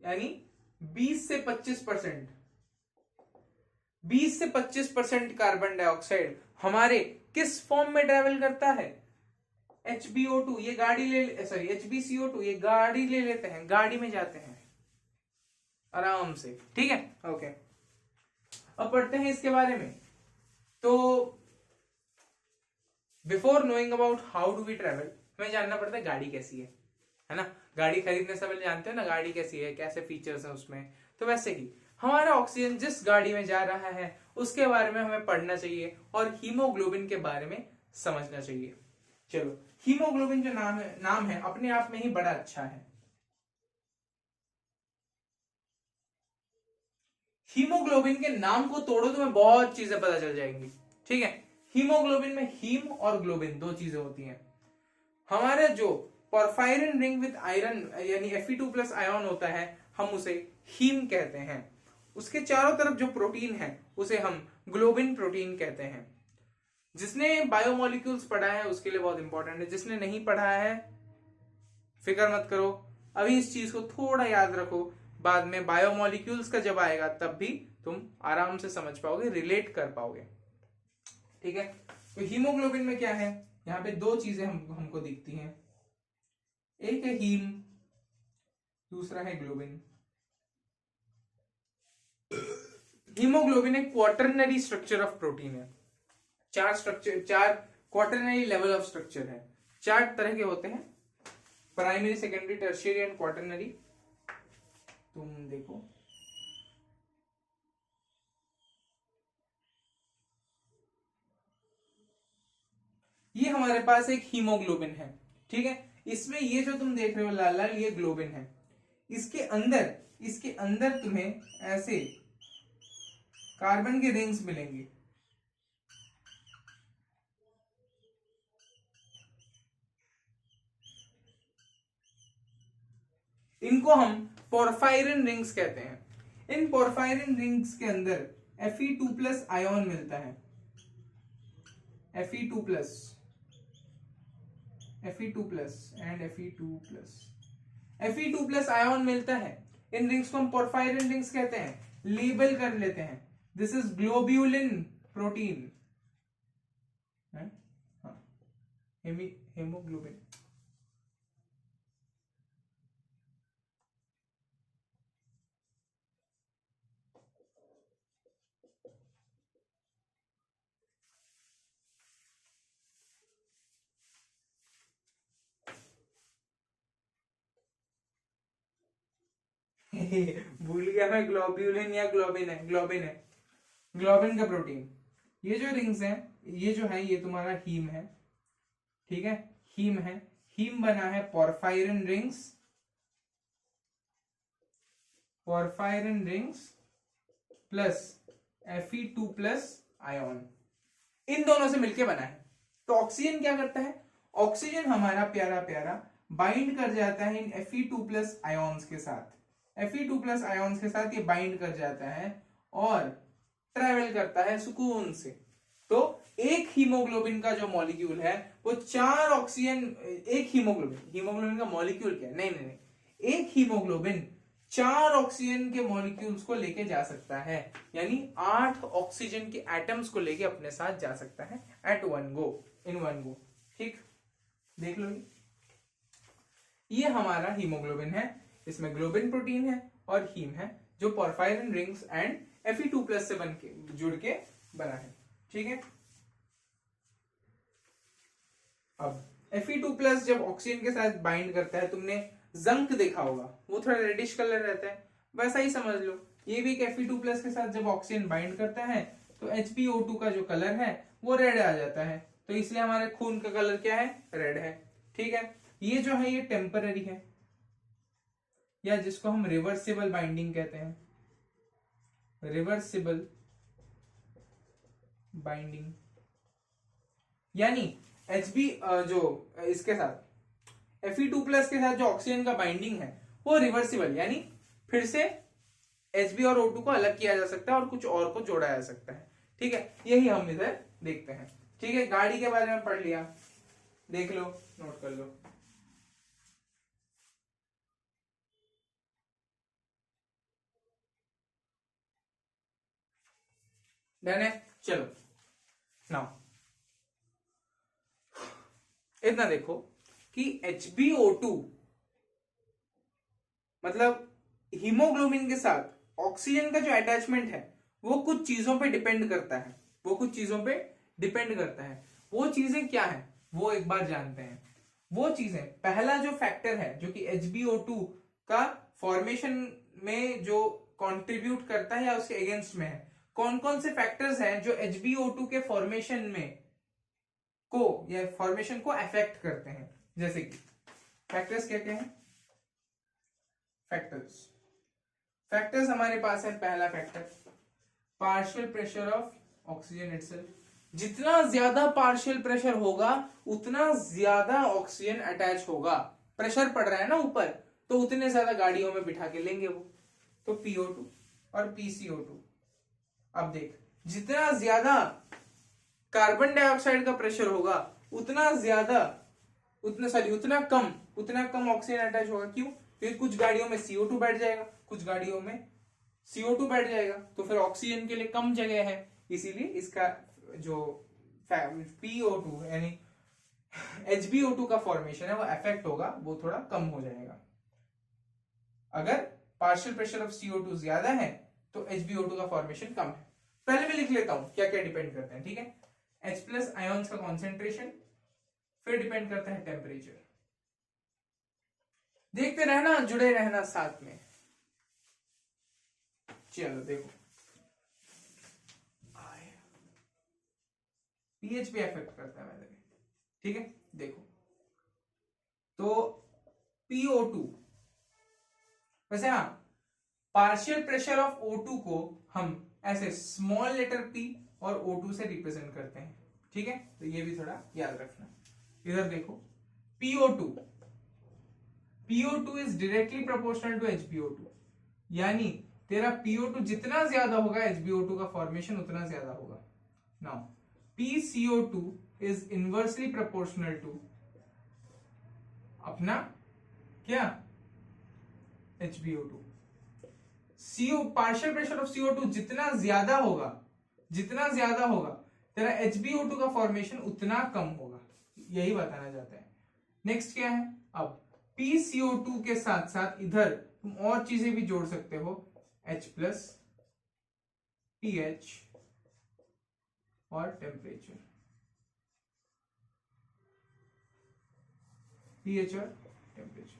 यानी 20 से 25% कार्बन डाइऑक्साइड हमारे किस फॉर्म में ट्रैवल करता है? HbO2 ये गाड़ी ले, सॉरी HbCO2 ये गाड़ी ले लेते हैं, गाड़ी में जाते हैं आराम से। ठीक है, ओके। अब पढ़ते हैं इसके बारे में। तो before knowing about how do we travel, हमें जानना पड़ता है गाड़ी कैसी है ना। गाड़ी खरीदने से पहले जानते हैं ना गाड़ी कैसी है, कैसे फीचर्स हैं उसमें। तो वैसे ही हमारा ऑक्सीजन जिस गाड़ी में जा रहा है उसके बारे में हमें पढ़ना चाहिए और हीमोग्लोबिन के बारे में समझना चाहिए। चलो, हीमोग्लोबिन जो नाम है अपने आप में ही बड़ा अच्छा है। हीमोग्लोबिन के नाम को तोड़ो तुम्हें बहुत चीजें पता चल जाएंगी। ठीक है, हीमोग्लोबिन में हीम और ग्लोबिन दो चीजें होती हैं। हमारा जो पोरफायरिन रिंग विद आयरन यानी Fe2+ आयन होता है हम उसे हीम कहते हैं। उसके चारों तरफ जो प्रोटीन है उसे हम ग्लोबिन प्रोटीन कहते हैं। जिसने बायोमोलिक्यूल्स पढ़ा है उसके लिए बहुत इंपॉर्टेंट है, जिसने नहीं पढ़ा है फिक्र मत करो, अभी इस चीज को थोड़ा याद रखो, बाद में बायोमोलिक्यूल्स का जब आएगा तब भी तुम आराम से समझ पाओगे, रिलेट कर पाओगे। ठीक है, तो हीमोग्लोबिन में क्या है, यहाँ पे दो चीजें हमको दिखती हैं, एक है हीम, दूसरा है ग्लोबिन। हीमोग्लोबिन एक क्वाटरनरी स्ट्रक्चर ऑफ प्रोटीन है। चार क्वाटरनरी लेवल ऑफ स्ट्रक्चर है, 4 तरह के होते हैं, primary, secondary, tertiary and quaternary. तुम देखो, ये हमारे पास एक हीमोग्लोबिन है। ठीक है, इसमें ये जो तुम देख रहे हो लाल लाल ये ग्लोबिन है। इसके अंदर तुम्हें ऐसे कार्बन के रिंग्स मिलेंगे। इनको हम पोरफायरिन रिंग्स कहते हैं। इन पोरफायरिन रिंग्स के अंदर Fe2+ आयन मिलता है, Fe2+ एंड Fe2+ आयन मिलता है। इन रिंग्स को हम पोरफायरिन रिंग्स कहते हैं। लेबल कर लेते हैं, this is globulin protein, haemoglobin. भूल गया मैं, ग्लोब्यूलिन या ग्लोबिन है, ग्लोबिन का प्रोटीन। ये जो रिंग्स हैं, ये जो है ये तुम्हारा हीम है। ठीक है, हीम है, हीम बना है porphyrin rings plus Fe2+ ion, इन दोनों से मिलके बना है। तो ऑक्सीजन क्या करता है, ऑक्सीजन हमारा प्यारा प्यारा बाइंड कर जाता है इन Fe2+ आयन्स के साथ। Fe2+ आयन्स के साथ ये बाइंड कर जाता है और ट्रेवल करता है सुकून से। तो एक हीमोग्लोबिन का जो मॉलिक्यूल है वो 4 ऑक्सीजन, एक हीमोग्लोबिन का मॉलिक्यूल क्या है, नहीं नहीं नहीं, एक हीमोग्लोबिन 4 ऑक्सीजन के मॉलिक्यूल्स को लेके जा सकता है, यानी 8 ऑक्सीजन के एटम्स को लेके अपने साथ जा सकता है at one go, in one go. ठीक, देख लो ये हमारा हीमोग्लोबिन है, इसमें ग्लोबिन प्रोटीन है और हीम है जो पोरफायरिन रिंग्स एंड Fe2+ से बन के जुड़ के बना है। ठीक है, अब Fe2+ जब ऑक्सीजन के साथ बाइंड करता है, तुमने जंक देखा होगा, वो थोड़ा रेडिश कलर रहता है, वैसा ही समझ लो ये भी एक Fe2+ के साथ जब ऑक्सीजन बाइंड करता है तो HbO2 का जो कलर है वो रेड आ जाता है, तो इसलिए हमारे खून का कलर क्या है, रेड है। ठीक है, ये जो है ये टेम्पररी है, या जिसको हम रिवर्सिबल बाइंडिंग कहते हैं, रिवर्सिबल बाइंडिंग, यानी Hb जो इसके साथ Fe2+ के साथ जो ऑक्सीजन का बाइंडिंग है वो रिवर्सिबल, यानी फिर से Hb और O2 को अलग किया जा सकता है और कुछ और को जोड़ा जा सकता है। ठीक है, यही हम इधर देखते हैं। ठीक है, गाड़ी के बारे में पढ़ लिया, देख लो, नोट कर लो। डन है, चलो नाउ इतना देखो कि HbO2 मतलब हीमोग्लोबिन के साथ ऑक्सीजन का जो अटैचमेंट है वो कुछ चीजों पे डिपेंड करता है, वो कुछ चीजों पे डिपेंड करता है। वो चीजें क्या है वो एक बार जानते हैं। वो चीजें, पहला जो फैक्टर है जो कि HbO2 का फॉर्मेशन में जो कंट्रीब्यूट करता है या उसके अगेंस्ट में है, कौन कौन से फैक्टर्स हैं जो HbO2 के फॉर्मेशन में को या फॉर्मेशन को अफेक्ट करते हैं। जैसे कि फैक्टर्स क्या क्या हैं, फैक्टर्स हमारे पास है, पहला factor partial pressure of oxygen itself. जितना ज्यादा पार्शियल प्रेशर होगा उतना ज्यादा ऑक्सीजन अटैच होगा। प्रेशर पड़ रहा है ना ऊपर, तो उतने ज्यादा गाड़ियों में बिठा के लेंगे वो, तो PO2 और PCO2। अब देख, जितना ज्यादा कार्बन डाइऑक्साइड का प्रेशर होगा उतना कम ऑक्सीजन अटैच होगा। क्यों? क्योंकि कुछ गाड़ियों में CO2 बैठ जाएगा, कुछ गाड़ियों में CO2 बैठ जाएगा, तो फिर ऑक्सीजन के लिए कम जगह है, इसीलिए इसका जो PO2 यानी HbO2 का फॉर्मेशन है वो अफेक्ट होगा, वो थोड़ा कम हो जाएगा। अगर पार्शियल प्रेशर ऑफ CO2 ज्यादा है तो HbO2 का फॉर्मेशन कम है। पहले मैं लिख लेता हूं क्या क्या डिपेंड करते हैं। ठीक है, H+ आयंस का कॉन्सेंट्रेशन, फिर डिपेंड करता है टेम्परेचर। देखते रहना, जुड़े रहना साथ में। चलो देखो, पीएच भी अफेक्ट करता है वैसे भी। ठीक है, देखो तो PO2, वैसे हाँ, पार्शियल प्रेशर ऑफ O2 को हम ऐसे स्मॉल लेटर p और O2 से रिप्रेजेंट करते हैं। ठीक है, तो ये भी थोड़ा याद रखना। इधर देखो, PO2 is directly proportional to HbO2, यानी तेरा PO2 जितना ज्यादा होगा HbO2 का फॉर्मेशन उतना ज्यादा होगा। Now PCO2 is inversely proportional to अपना क्या, HbO2। Partial pressure of CO2 जितना ज्यादा होगा तेरा HbO2 का फॉर्मेशन उतना कम होगा, यही बताना चाहते हैं। नेक्स्ट क्या है, अब PCO2 के साथ साथ इधर तुम और चीजें भी जोड़ सकते हो, H+, pH और टेम्परेचर, pH और टेम्परेचर।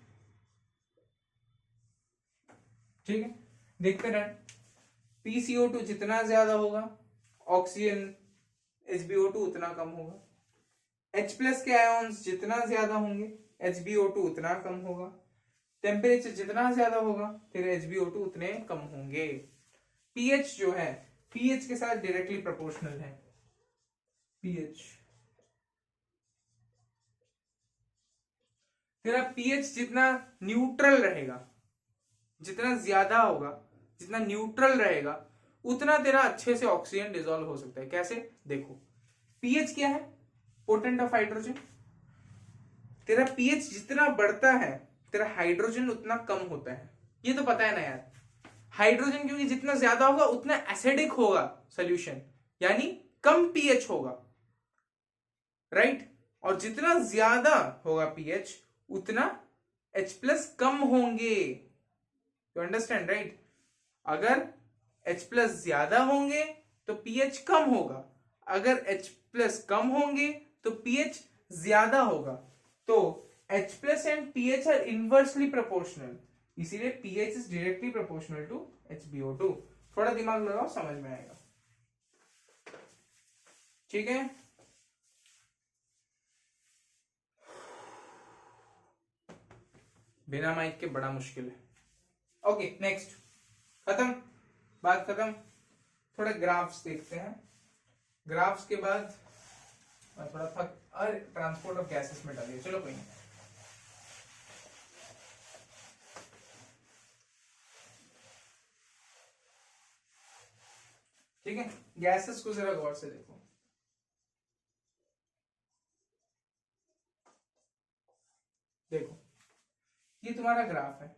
ठीक है, देखते रहें, PCO2 जितना ज्यादा होगा ऑक्सीजन HbO2 उतना कम होगा, H+ के आयंस जितना ज्यादा होंगे HbO2 उतना कम होगा, टेम्परेचर जितना ज्यादा होगा तेरे HbO2 उतने कम होंगे। pH जो है, pH के साथ डायरेक्टली प्रोपोर्शनल है। pH, तेरा pH जितना न्यूट्रल रहेगा, जितना ज्यादा होगा, जितना न्यूट्रल रहेगा, उतना तेरा अच्छे से ऑक्सीजन डिसॉल्व हो सकता है। कैसे? देखो, पीएच क्या है? Potent of hydrogen. तेरा पीएच जितना बढ़ता है तेरा हाइड्रोजन उतना कम होता है, ये तो पता है ना यार। हाइड्रोजन क्योंकि जितना ज्यादा होगा उतना एसिडिक होगा सॉल्यूशन, यानी कम पीएच होगा, राइट। और जितना ज्यादा होगा पीएच उतना H+ कम होंगे, यू अंडरस्टैंड राइट। अगर H+ ज्यादा होंगे तो पीएच कम होगा, अगर H+ कम होंगे तो पीएच ज्यादा होगा। तो H+ and pH are inversely proportional, इसीलिए pH is directly proportional to HbO2। थोड़ा दिमाग लगाओ, समझ में आएगा, ठीक है। बिना माइक के बड़ा मुश्किल है। ओके नेक्स्ट, खत्म, बात खत्म। थोड़ा ग्राफ्स देखते हैं, ग्राफ्स के बाद मैं थोड़ा थक, अरे ट्रांसपोर्ट ऑफ गैसेस में डालिए, चलो कोई नहीं। ठीक है, गैसेस को जरा गौर से देखो। देखो ये तुम्हारा ग्राफ है,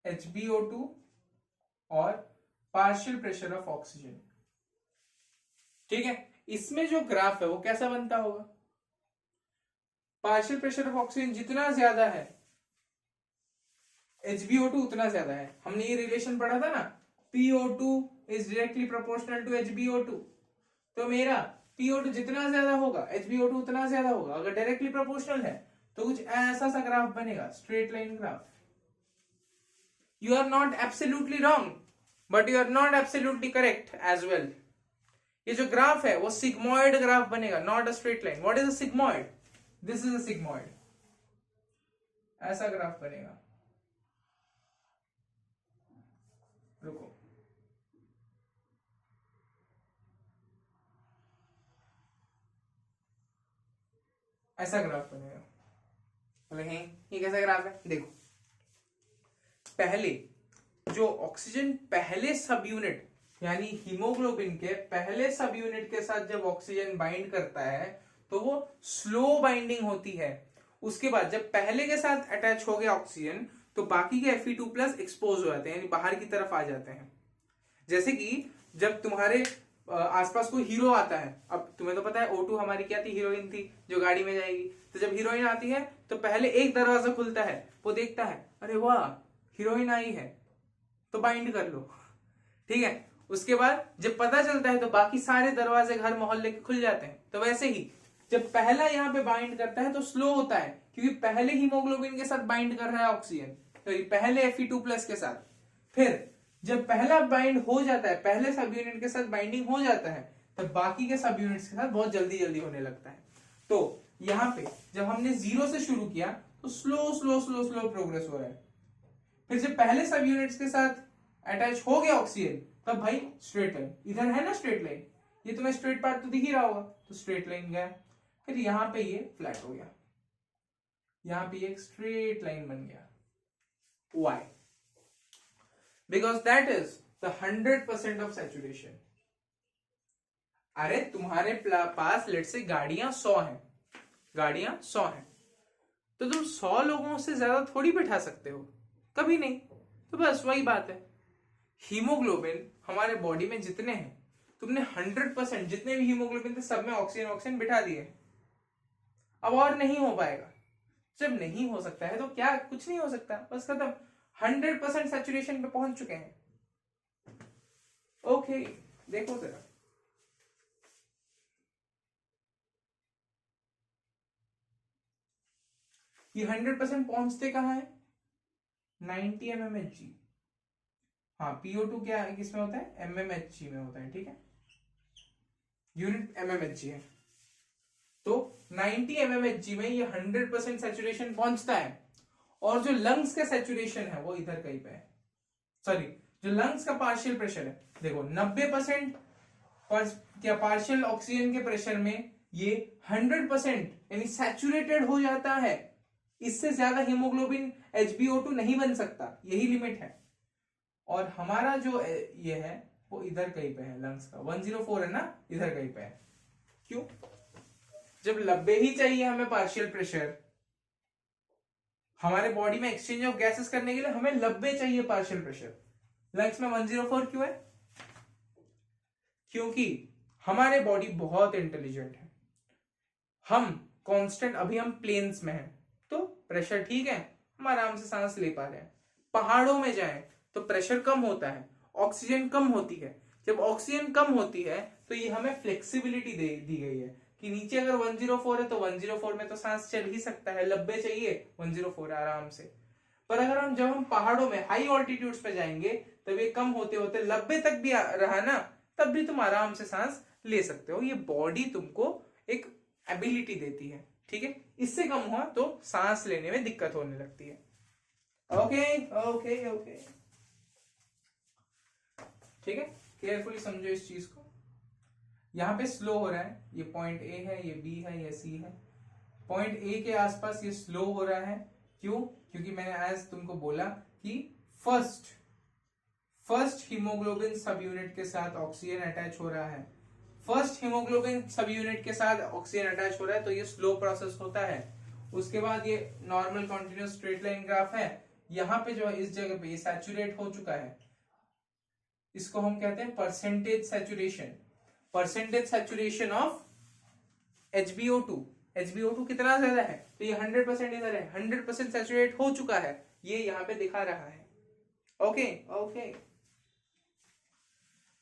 HbO2 और पार्शियल प्रेशर ऑफ ऑक्सीजन, ठीक है। इसमें जो ग्राफ है वो कैसा बनता होगा? पार्शियल प्रेशर ऑफ ऑक्सीजन जितना ज्यादा है HbO2 उतना ज्यादा है। हमने ये रिलेशन पढ़ा था ना, PO2 is directly proportional to HbO2। तो मेरा PO2 जितना ज्यादा होगा HbO2 उतना ज्यादा होगा। अगर डायरेक्टली प्रोपोर्शनल है तो कुछ ऐसा सा ग्राफ बनेगा, straight line graph. You are not absolutely wrong but you are not absolutely correct as well. ये जो ग्राफ है वो सिग्मॉइड ग्राफ बनेगा, not a straight line. What is a sigmoid? This is a sigmoid, ऐसा graph बनेगा। रुको, ऐसा graph बनेगा। बोले हैं ये कैसा ग्राफ है? देखो पहले जो ऑक्सीजन पहले सब यूनिट यानी हीमोग्लोबिन के पहले सब यूनिट के साथ जब ऑक्सीजन बाइंड करता है तो वो स्लो बाइंडिंग होती है। उसके बाद जब पहले के साथ अटैच हो गया ऑक्सीजन तो बाकी के Fe2+ एक्सपोज हो जाते हैं, यानी बाहर की तरफ आ जाते हैं। जैसे कि जब तुम्हारे आसपास कोई हीरो आता है, अब तुम्हें तो पता है O2 हमारी क्या थी, हीरोइन थी जो गाड़ी में जाएगी। तो जब हीरोइन आती है तो पहले एक दरवाजा खुलता है, वो देखता है अरे वाह हीरोइन आई है तो बाइंड कर लो, ठीक है। उसके बाद जब पता चलता है तो बाकी सारे दरवाजे घर मोहल्ले के खुल जाते हैं। तो वैसे ही जब पहला यहाँ पे बाइंड करता है तो स्लो होता है क्योंकि पहले हीमोग्लोबिन के साथ बाइंड कर रहा है ऑक्सीजन, तो ये पहले Fe2+ के साथ। फिर जब पहला बाइंड हो जाता है, पहले सब यूनिट के साथ बाइंडिंग हो जाता है, तब बाकी के सब यूनिट्स के साथ बहुत जल्दी जल्दी होने लगता है। तो यहाँ पे जब हमने 0 से शुरू किया तो slow slow slow slow progress हो रहा है। फिर जब पहले सब यूनिट्स के साथ अटैच हो गया ऑक्सीजन तब भाई स्ट्रेट लाइन, इधर है ना स्ट्रेट लाइन, ये तुम्हें स्ट्रेट पार्ट तो दिख ही रहा होगा, तो स्ट्रेट लाइन गया। फिर यहां पे ये फ्लैट हो गया, यहां पे एक स्ट्रेट लाइन बन गया। Why? Because that is the 100% of saturation. अरे तुम्हारे पास लेट से गाड़ियां 100 हैं, गाड़ियां 100 हैं, तो तुम 100 लोगों से ज्यादा थोड़ी बैठा सकते हो, कभी नहीं। तो बस वही बात है, हीमोग्लोबिन हमारे बॉडी में जितने हैं, तुमने 100% जितने भी हीमोग्लोबिन थे सब में ऑक्सीजन ऑक्सीजन बिठा दिए। अब और नहीं हो पाएगा। जब नहीं हो सकता है तो क्या, कुछ नहीं हो सकता, बस खत्म। 100% सैचुरेशन पे पहुंच चुके हैं। ओके देखो जरा, ये 100% पहुंचते कहां है? 90 mmHg। हाँ PO2 क्या है, किसमें होता है? mmHg में होता है, ठीक है, यूनिट mmHg है। तो 90 mmHg में ये 100% सैचुरेशन पहुंचता है। और जो लंग्स का सैचुरेशन है वो इधर कहीं पे है, सॉरी जो लंग्स का पार्शियल प्रेशर है, देखो 90% क्या पार्शियल ऑक्सीजन के प्रेशर में ये 100% यानी सैचुरेटेड हो जाता है। इससे ज्यादा हीमोग्लोबिन HbO2 नहीं बन सकता, यही लिमिट है। और हमारा जो ये है वो इधर कहीं पे है, लंग्स का 104 है ना, इधर कहीं पे है। क्यों? जब 90 ही चाहिए हमें पार्शियल प्रेशर, हमारे बॉडी में एक्सचेंज ऑफ गैसेस करने के लिए हमें 90 चाहिए पार्शियल प्रेशर, लंग्स में 104 क्यों है? क्योंकि हमारे बॉडी बहुत इंटेलिजेंट है। हम कांस्टेंट, अभी हम प्लेन्स में हैं तो प्रेशर ठीक है, हम आराम से सांस ले पा रहे हैं। पहाड़ों में जाएं तो प्रेशर कम होता है, ऑक्सीजन कम होती है। जब ऑक्सीजन कम होती है तो ये हमें फ्लेक्सिबिलिटी दी गई है कि नीचे अगर 104 है तो 104 में तो सांस चल ही सकता है, 90 चाहिए 104 आराम से। पर अगर जब हम पहाड़ों में हाई ऑल्टीट्यूड्स पे जाएंगे तब ये कम होते होते 90 तक भी रहा ना, तब भी तुम आराम से सांस ले सकते हो। ये बॉडी तुमको एक एबिलिटी देती है, ठीक है। इससे कम हुआ तो सांस लेने में दिक्कत होने लगती है। ओके ओके ओके, ठीक है, केयरफुली समझो इस चीज को। यहां पे स्लो हो रहा है, ये पॉइंट ए है, ये बी है, ये सी है। पॉइंट ए के आसपास ये स्लो हो रहा है, क्यों? क्योंकि मैंने आज तुमको बोला कि फर्स्ट हीमोग्लोबिन सब यूनिट के साथ ऑक्सीजन अटैच हो रहा है। फर्स्ट हीमोग्लोबिन सब यूनिट के साथ ऑक्सीजन अटैच हो रहा है तो ये स्लो प्रोसेस होता है। उसके बाद ये normal continuous straight line graph है। यहाँ पे जो है इस जगह पे ये सैचुरेट हो चुका है, इसको हम कहते हैं percentage saturation. Percentage saturation of HbO2। HbO2 कितना ज्यादा है तो ये 100% इधर है, 100% सैचुरेट हो चुका है, ये यहाँ पे दिखा रहा है। ओके ओके,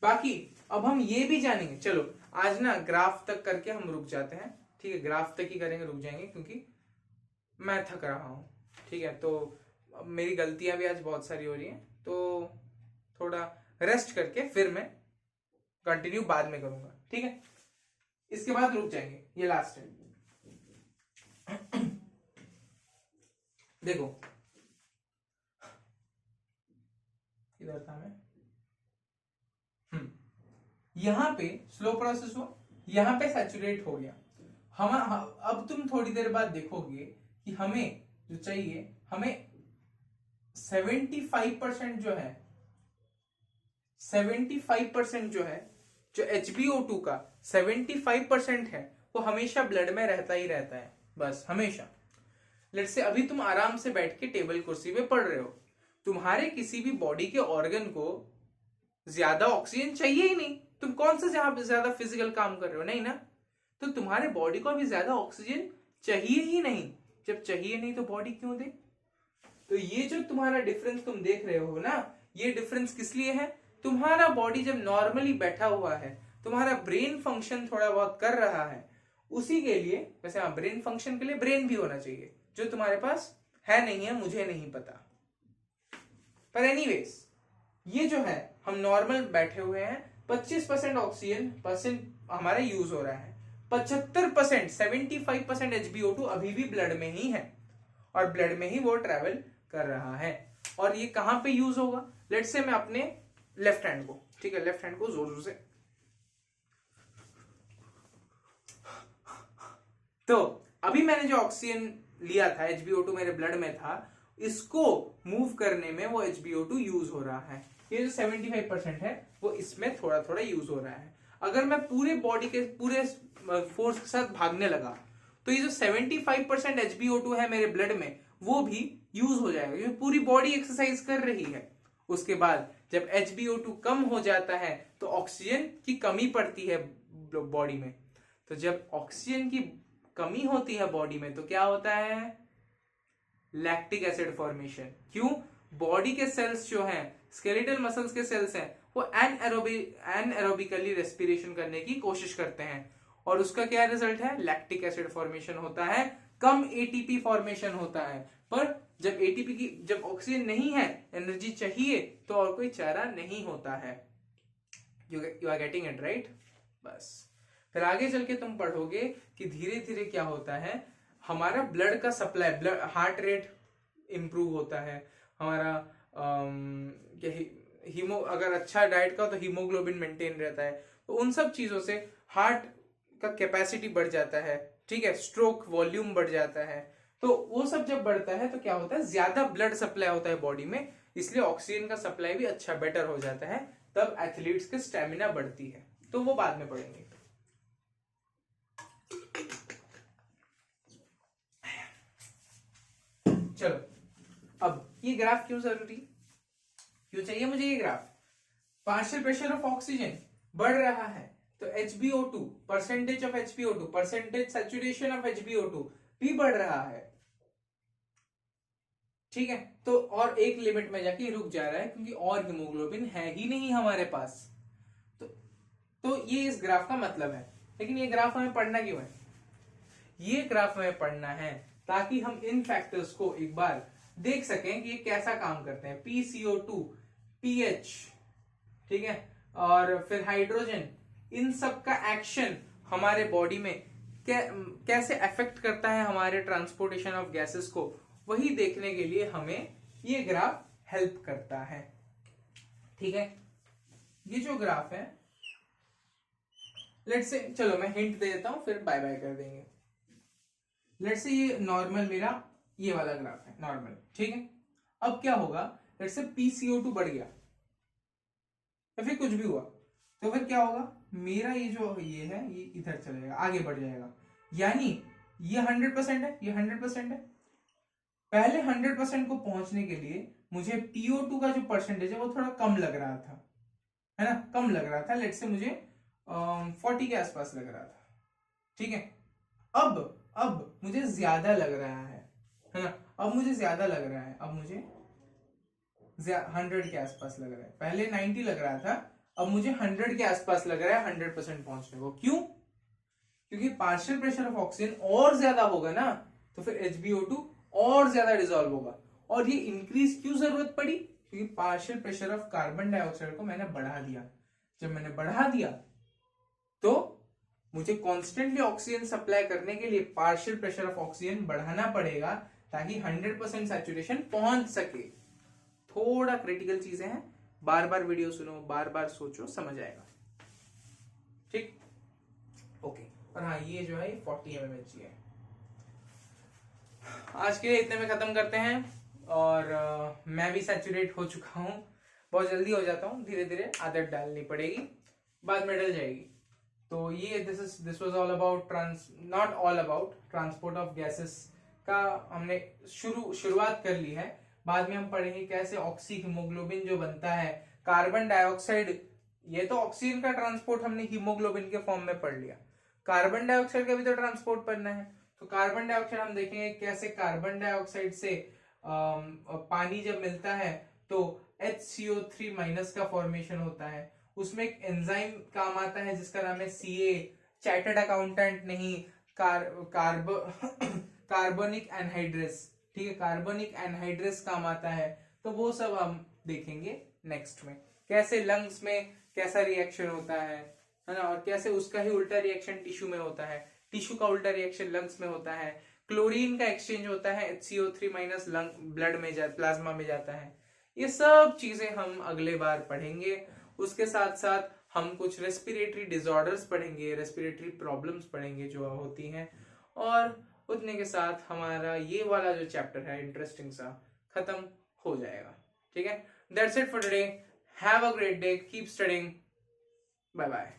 बाकी अब हम ये भी जानेंगे। चलो आज ना ग्राफ तक करके हम रुक जाते हैं, ठीक है, ग्राफ तक ही करेंगे, रुक जाएंगे क्योंकि मैं थक रहा हूं, ठीक है। तो मेरी गलतियां भी आज बहुत सारी हो रही हैं, तो थोड़ा रेस्ट करके फिर मैं कंटिन्यू बाद में करूंगा, ठीक है। इसके बाद रुक जाएंगे, ये लास्ट है। देखो इधर था मैं, यहां पे स्लो प्रोसेस हो, यहां पे सैचुरेट हो गया। हम अब तुम थोड़ी देर बाद देखोगे कि हमें जो चाहिए, हमें 75% जो है, 75% जो है, जो HbO2 का 75% है वो हमेशा ब्लड में रहता ही रहता है, बस हमेशा। लेट्स से अभी तुम आराम से बैठ के टेबल कुर्सी पे पढ़ रहे हो, तुम्हारे किसी भी बॉडी के ऑर्गन को ज्यादा ऑक्सीजन चाहिए ही नहीं। तुम कौन सा ज्यादा फिजिकल काम कर रहे हो, नहीं ना, तो तुम्हारे बॉडी को अभी ज्यादा ऑक्सीजन चाहिए ही नहीं। जब चाहिए नहीं तो बॉडी क्यों दे? तो ये जो तुम्हारा डिफरेंस तुम देख रहे हो ना, ये डिफरेंस किस लिए है? तुम्हारा बॉडी जब नॉर्मली बैठा हुआ है, तुम्हारा ब्रेन फंक्शन थोड़ा बहुत कर रहा है, उसी के लिए। वैसे हाँ, ब्रेन फंक्शन के लिए ब्रेन भी होना चाहिए, जो तुम्हारे पास है नहीं है, मुझे नहीं पता। पर एनीवेज, ये जो है हम नॉर्मल बैठे हुए हैं, 25% ऑक्सीजन हमारा यूज हो रहा है, 75% 75% HbO2 अभी भी ब्लड में ही है और ब्लड में ही वो ट्रेवल कर रहा है। और ये कहां पे यूज होगा? लेट्स से मैं अपने लेफ्ट हैंड को, ठीक है, लेफ्ट हैंड को जोर जोर से, तो अभी मैंने जो ऑक्सीजन लिया था, HbO2 मेरे ब्लड में था, इसको मूव करने में वो HbO2 यूज हो रहा है। ये जो 75% है वो इसमें थोड़ा थोड़ा यूज हो रहा है। अगर मैं पूरे बॉडी के पूरे फोर्स के साथ भागने लगा तो ये जो 75% HbO2 है मेरे ब्लड में वो भी यूज हो जाएगा, क्योंकि पूरी बॉडी एक्सरसाइज कर रही है। उसके बाद जब HbO2 कम हो जाता है तो ऑक्सीजन की कमी पड़ती है बॉडी में। तो जब ऑक्सीजन की कमी होती है बॉडी में तो क्या होता है? Lactic acid formation. क्यों? बॉडी के सेल्स जो हैं, स्केलेटल मसल्स के सेल्स हैं, वो एनएरोबिकली रेस्पिरेशन करने की कोशिश करते हैं और उसका क्या रिजल्ट है? लैक्टिक एसिड फॉर्मेशन होता है, कम एटीपी फॉर्मेशन होता है। पर जब ऑक्सीजन नहीं है, एनर्जी चाहिए, तो और कोई चारा नहीं होता है। You are getting it right? बस फिर आगे चल के तुम पढ़ोगे कि धीरे धीरे क्या होता है, हमारा ब्लड का supply, blood heart rate improve होता है, हमारा अगर अच्छा डाइट का तो हीमोग्लोबिन मेंटेन रहता है, तो उन सब चीजों से हार्ट का कैपेसिटी बढ़ जाता है, ठीक है, स्ट्रोक वॉल्यूम बढ़ जाता है। तो वो सब जब बढ़ता है तो क्या होता है? ज्यादा ब्लड सप्लाई होता है बॉडी में, इसलिए ऑक्सीजन का सप्लाई भी अच्छा बेटर हो जाता है, तब एथलीट्स की स्टेमिना बढ़ती है। तो वो बाद में पढ़ेंगे। चलो, अब ये ग्राफ क्यों जरूरी, क्यों चाहिए मुझे ये graph? Partial pressure of oxygen बढ़ रहा है तो HbO2 percentage of HbO2 percentage saturation of HbO2 भी बढ़ रहा है, ठीक है। तो और एक लिमिट में जाके रुक जा रहा है क्योंकि और हीमोग्लोबिन है ही नहीं हमारे पास। तो ये इस ग्राफ का मतलब है। लेकिन ये ग्राफ हमें पढ़ना क्यों है? ये ग्राफ हमें पढ़ना है ताकि हम इन फैक्टर्स को एक बार देख सकें कि ये कैसा काम करते हैं। PCO2, pH, ठीक है, और फिर हाइड्रोजन, इन सब का एक्शन हमारे बॉडी में कैसे अफेक्ट करता है हमारे ट्रांसपोर्टेशन ऑफ गैसेस को, वही देखने के लिए हमें ये ग्राफ हेल्प करता है, ठीक है। ये जो ग्राफ है, लेट्स से, चलो मैं हिंट दे देता हूं फिर बाय बाय कर देंगे। लेट्स से ये नॉर्मल मेरा ये वाला ग्राफ है, नॉर्मल, ठीक है। अब क्या होगा, लेट्स से PCO2 बढ़ गया या फिर कुछ भी हुआ, तो फिर क्या होगा, मेरा ये जो ये है ये इधर चलेगा, आगे बढ़ जाएगा। यानी ये 100% है, ये 100% है। पहले 100% को पहुंचने के लिए मुझे PO2 का जो परसेंटेज है वो थोड़ा कम लग रहा था, है ना, कम लग रहा था। लेट्स से मुझे 40 के आसपास लग रहा था, ठीक है। अब मुझे ज्यादा लग रहा है ना, अब मुझे ज्यादा लग रहा है, अब मुझे 100 के आसपास लग रहा है। पहले 90 लग रहा था, अब मुझे 100 के आसपास लग रहा है 100% पहुंचने को। क्यों? क्योंकि पार्शियल प्रेशर ऑफ ऑक्सीजन और ज्यादा होगा ना, तो फिर HbO2 और ज्यादा डिसॉल्व होगा। और ये इंक्रीज क्यों जरूरत पड़ी? क्योंकि partial pressure of carbon dioxide को मैंने बढ़ा दिया। जब मैंने बढ़ा दिया तो मुझे कॉन्स्टेंटली ऑक्सीजन सप्लाई करने के लिए पार्शियल प्रेशर ऑफ ऑक्सीजन बढ़ाना पड़ेगा ताकि 100% सैचुरेशन पहुंच सके। थोड़ा क्रिटिकल चीजें हैं, बार बार वीडियो सुनो, बार बार सोचो, समझ आएगा, ठीक, ओके। और हाँ, ये जो है 40 mmHg है। आज के लिए इतने में खत्म करते हैं। और मैं भी सैचुरेट हो चुका हूं, बहुत जल्दी हो जाता हूं, धीरे धीरे आदत डालनी पड़ेगी, बाद में डल जाएगी। तो ये this was all about not all about transport of gases का हमने शुरुआत कर ली है। बाद में हम पढ़ेंगे कैसे ऑक्सी हीमोग्लोबिन जो बनता है, कार्बन डाइऑक्साइड, ये तो ऑक्सीजन का ट्रांसपोर्ट हमने हीमोग्लोबिन के फॉर्म में पढ़ लिया, कार्बन डाइऑक्साइड का भी तो ट्रांसपोर्ट पढ़ना है। तो कार्बन डाइऑक्साइड हम देखेंगे कैसे कार्बन डाइऑक्साइड से पानी जब मिलता है तो HCO3- का फॉर्मेशन होता है। उसमें एक एंजाइम काम आता है जिसका नाम है CA, चार्टर्ड अकाउंटेंट नहीं, कार्बोनिक एनहाइड्रेस, ठीक है, कार्बोनिक एनहाइड्रेस काम आता है। तो वो सब हम देखेंगे नेक्स्ट में, कैसे लंग्स में कैसा रिएक्शन होता है ना, और कैसे उसका ही उल्टा रिएक्शन टिश्यू में होता है, टिश्यू का उल्टा रिएक्शन लंग्स में होता है, क्लोरीन का एक्सचेंज होता है HCO3- लंग ब्लड में प्लाज्मा में जाता है। ये सब चीजें हम अगले बार पढ़ेंगे। उसके साथ साथ हम कुछ रेस्पिरेटरी डिसऑर्डर्स पढ़ेंगे, रेस्पिरेटरी प्रॉब्लम्स पढ़ेंगे जो होती हैं, और उतने के साथ हमारा ये वाला जो चैप्टर है इंटरेस्टिंग सा खत्म हो जाएगा, ठीक है। That's it for today, have a great day, keep studying, bye bye.